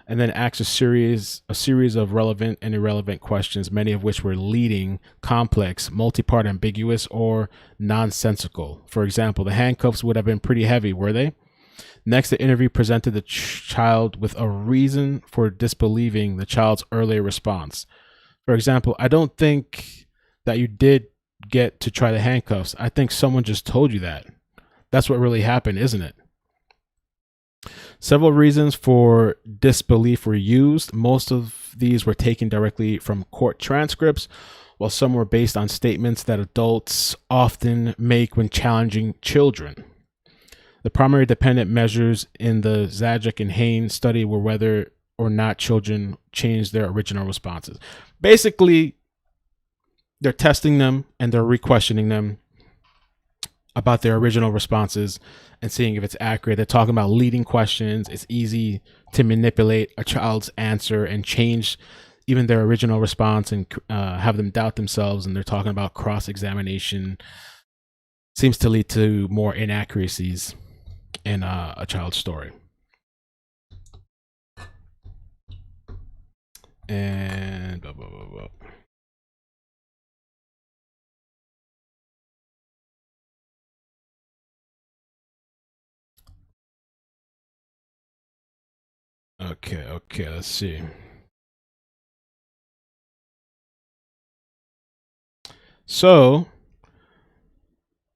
And then asked a series of relevant and irrelevant questions, many of which were leading, complex, multi-part, ambiguous, or nonsensical. For example, the handcuffs would have been pretty heavy, were they? Next, the interview presented the child with a reason for disbelieving the child's earlier response. For example, I don't think that you did get to try the handcuffs. I think someone just told you that. That's what really happened, isn't it? Several reasons for disbelief were used. Most of these were taken directly from court transcripts, while some were based on statements that adults often make when challenging children. The primary dependent measures in the Zajac and Hain study were whether or not children changed their original responses. Basically, they're testing them and they're re-questioning them about their original responses and seeing if it's accurate. They're talking about leading questions. It's easy to manipulate a child's answer and change even their original response and have them doubt themselves. And they're talking about cross-examination. Seems to lead to more inaccuracies in a child's story. And blah, blah, blah, blah. Okay, let's see. So,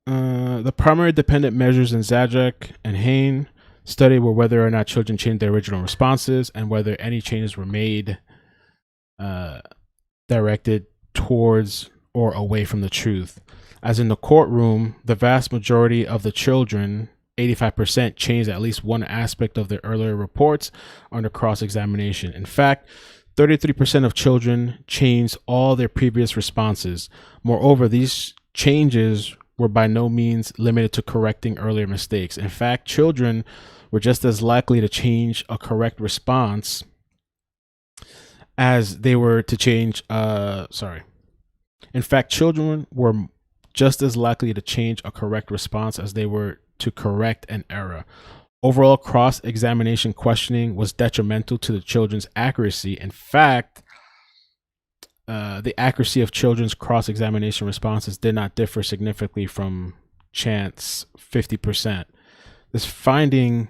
the primary dependent measures in Zajac and Hain study were whether or not children changed their original responses and whether any changes were made directed towards or away from the truth. As in the courtroom, the vast majority of the children, 85%, changed at least one aspect of their earlier reports under cross-examination. In fact, 33% of children changed all their previous responses. Moreover, these changes were by no means limited to correcting earlier mistakes. In fact, children were just as likely to change a correct response as they were to change, In fact, children were just as likely to change a correct response as they were to correct an error. Overall, cross-examination questioning was detrimental to the children's accuracy. In fact, the accuracy of children's cross-examination responses did not differ significantly from chance 50%. This finding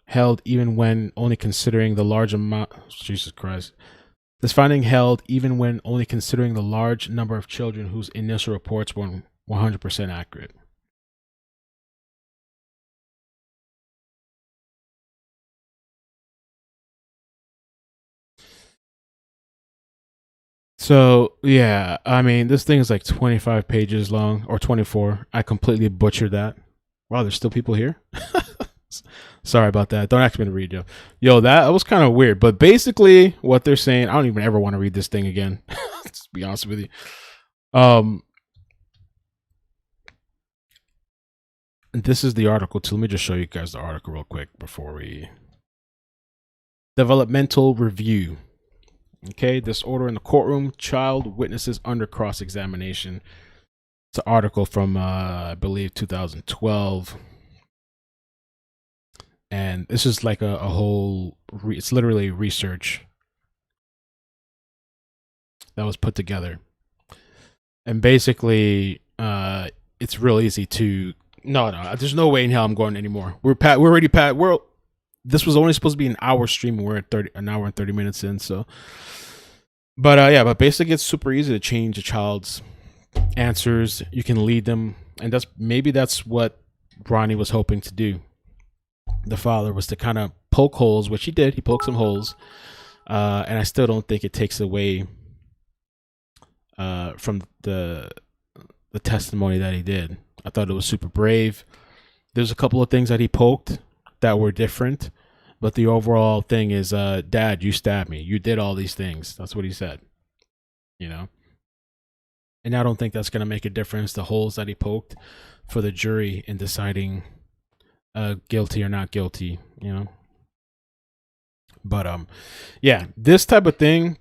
held even when only considering the large amount. Jesus Christ. This finding held even when only considering the large number of children whose initial reports were 100% accurate. So yeah, I mean, this thing is like 25 pages long, or 24. I completely butchered that. Wow, there's still people here. Sorry about that. Don't ask me to read, yo. That was kind of weird. But basically, what they're saying, I don't even ever want to read this thing again. To be honest with you. This is the article too. Let me just show you guys the article real quick before we. Developmental review. Okay, disorder in the courtroom, child witnesses under cross-examination. It's an article from, I believe, 2012. And this is like a whole, it's literally research that was put together. And basically, it's real easy to, no, there's no way in hell I'm going anymore. We're already past, this was only supposed to be an hour stream, and we're at an hour and 30 minutes in, so. But yeah, but basically it's super easy to change a child's answers. You can lead them, and maybe that's what Ronnie was hoping to do. The father was to kind of poke holes, which he did. He poked some holes, and I still don't think it takes away from the testimony that he did. I thought it was super brave. There's a couple of things that he poked that were different, but the overall thing is, Dad, you stabbed me. You did all these things. That's what he said, you know? And I don't think that's going to make a difference, the holes that he poked, for the jury in deciding guilty or not guilty, you know? But, yeah, this type of thing,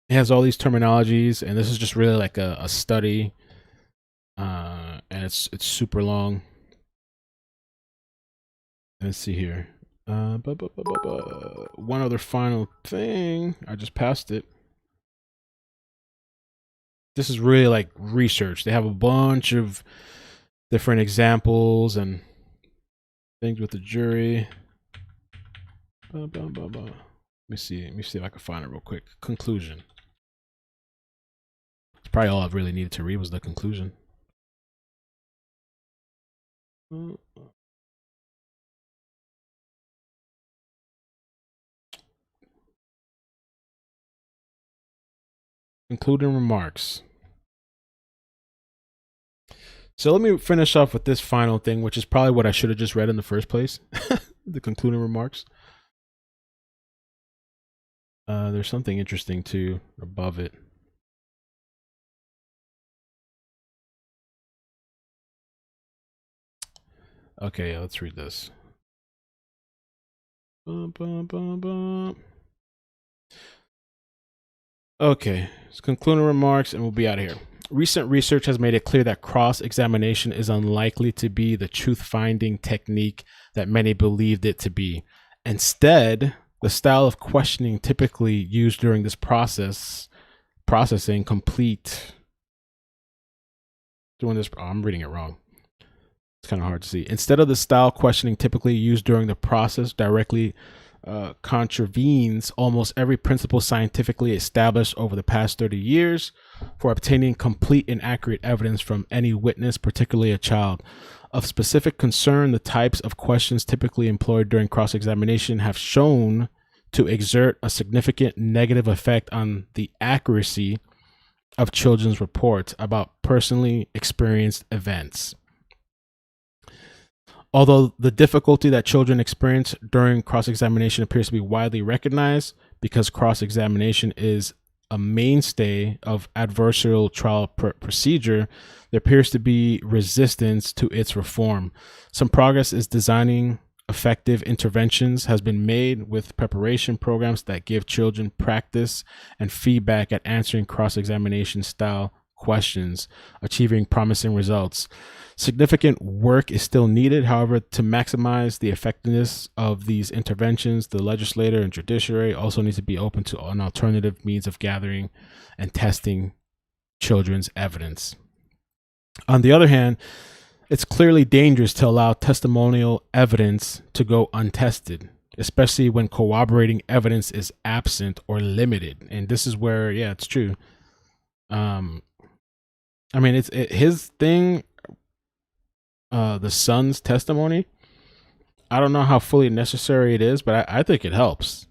it has all these terminologies, and this is just really like a study, and it's super long. Let's see here. One other final thing. I just passed it. This is really like research. They have a bunch of different examples and things with the jury. Let me see if I can find it real quick. Conclusion. It's probably all I really needed to read was the conclusion. Concluding remarks. So let me finish off with this final thing, which is probably what I should have just read in the first place. The concluding remarks. There's something interesting too above it. Okay, yeah, let's read this. Okay, it's concluding remarks, and we'll be out of here. Recent research has made it clear that cross-examination is unlikely to be the truth-finding technique that many believed it to be. Instead, the style of questioning typically used during this processing complete. I'm reading it wrong. It's kind of hard to see. Instead of the style questioning typically used during the process directly contravenes almost every principle scientifically established over the past 30 years for obtaining complete and accurate evidence from any witness, particularly a child. Of specific concern, the types of questions typically employed during cross-examination have shown to exert a significant negative effect on the accuracy of children's reports about personally experienced events. Although the difficulty that children experience during cross-examination appears to be widely recognized because cross-examination is a mainstay of adversarial trial procedure, there appears to be resistance to its reform. Some progress is designing effective interventions has been made with preparation programs that give children practice and feedback at answering cross-examination style questions, achieving promising results. Significant work is still needed, however, to maximize the effectiveness of these interventions. The legislature and judiciary also needs to be open to an alternative means of gathering and testing children's evidence. On the other hand, it's clearly dangerous to allow testimonial evidence to go untested, especially when corroborating evidence is absent or limited. And this is where, yeah, it's true. I mean, his thing, the son's testimony. I don't know how fully necessary it is, but I think it helps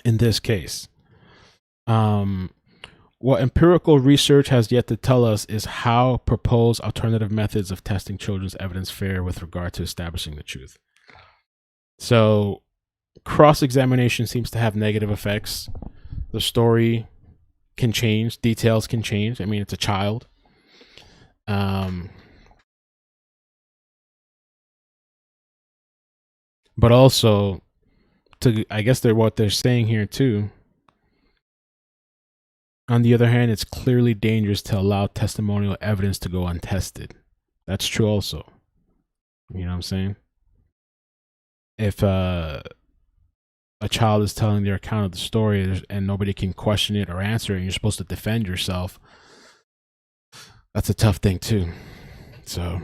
in this case. What empirical research has yet to tell us is how proposed alternative methods of testing children's evidence fare with regard to establishing the truth. So cross-examination seems to have negative effects. The story can change, details can change. I mean, it's a child. But also, I guess what they're saying here too. On the other hand, it's clearly dangerous to allow testimonial evidence to go untested. That's true also. You know what I'm saying? If a child is telling their account of the story and nobody can question it or answer it, and you're supposed to defend yourself, that's a tough thing too. So,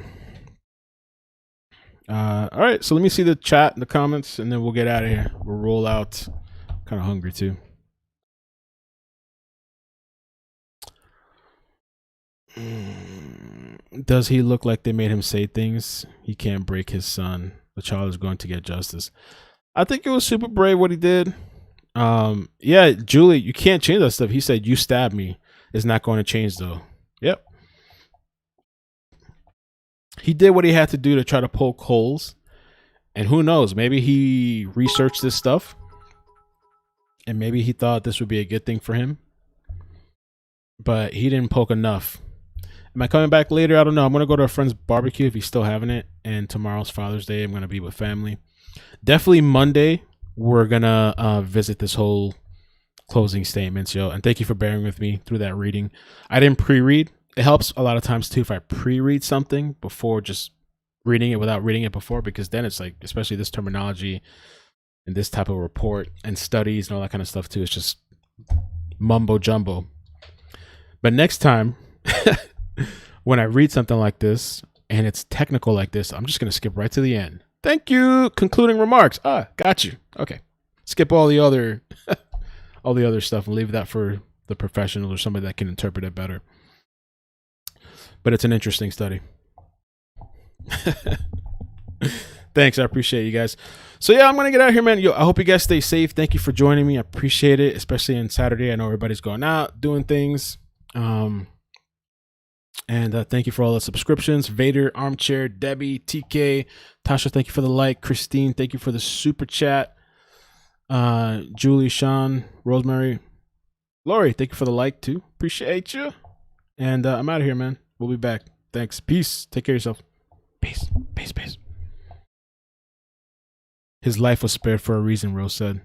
all right. So let me see the chat and the comments, and then we'll get out of here. We'll roll out. I'm kind of hungry too. Does he look like they made him say things? He can't break his son. The child is going to get justice. I think it was super brave what he did. Yeah, Julie, you can't change that stuff. He said, "You stabbed me." It's not going to change though. Yep. He did what he had to do to try to poke holes. And who knows, maybe he researched this stuff. And maybe he thought this would be a good thing for him. But he didn't poke enough. Am I coming back later? I don't know. I'm going to go to a friend's barbecue if he's still having it. And tomorrow's Father's Day. I'm going to be with family. Definitely Monday, we're going to visit this whole closing statements, yo. And thank you for bearing with me through that reading. I didn't pre-read. It helps a lot of times, too, if I pre-read something before just reading it without reading it before. Because then it's like, especially this terminology and this type of report and studies and all that kind of stuff, too. It's just mumbo jumbo. But next time, when I read something like this and it's technical like this, I'm just going to skip right to the end. Thank you. Concluding remarks. Got you. Okay. Skip all the other stuff and leave that for the professional or somebody that can interpret it better. But it's an interesting study. Thanks. I appreciate you guys. So yeah, I'm going to get out of here, man. Yo, I hope you guys stay safe. Thank you for joining me. I appreciate it, especially on Saturday. I know everybody's going out, doing things. And thank you for all the subscriptions. Vader, Armchair, Debbie, TK, Tasha, thank you for the like. Christine, thank you for the super chat. Julie, Sean, Rosemary, Lori, thank you for the like too. Appreciate you. And I'm out of here, man. We'll be back. Thanks. Peace. Take care of yourself. Peace. Peace. Peace. His life was spared for a reason, Rose said.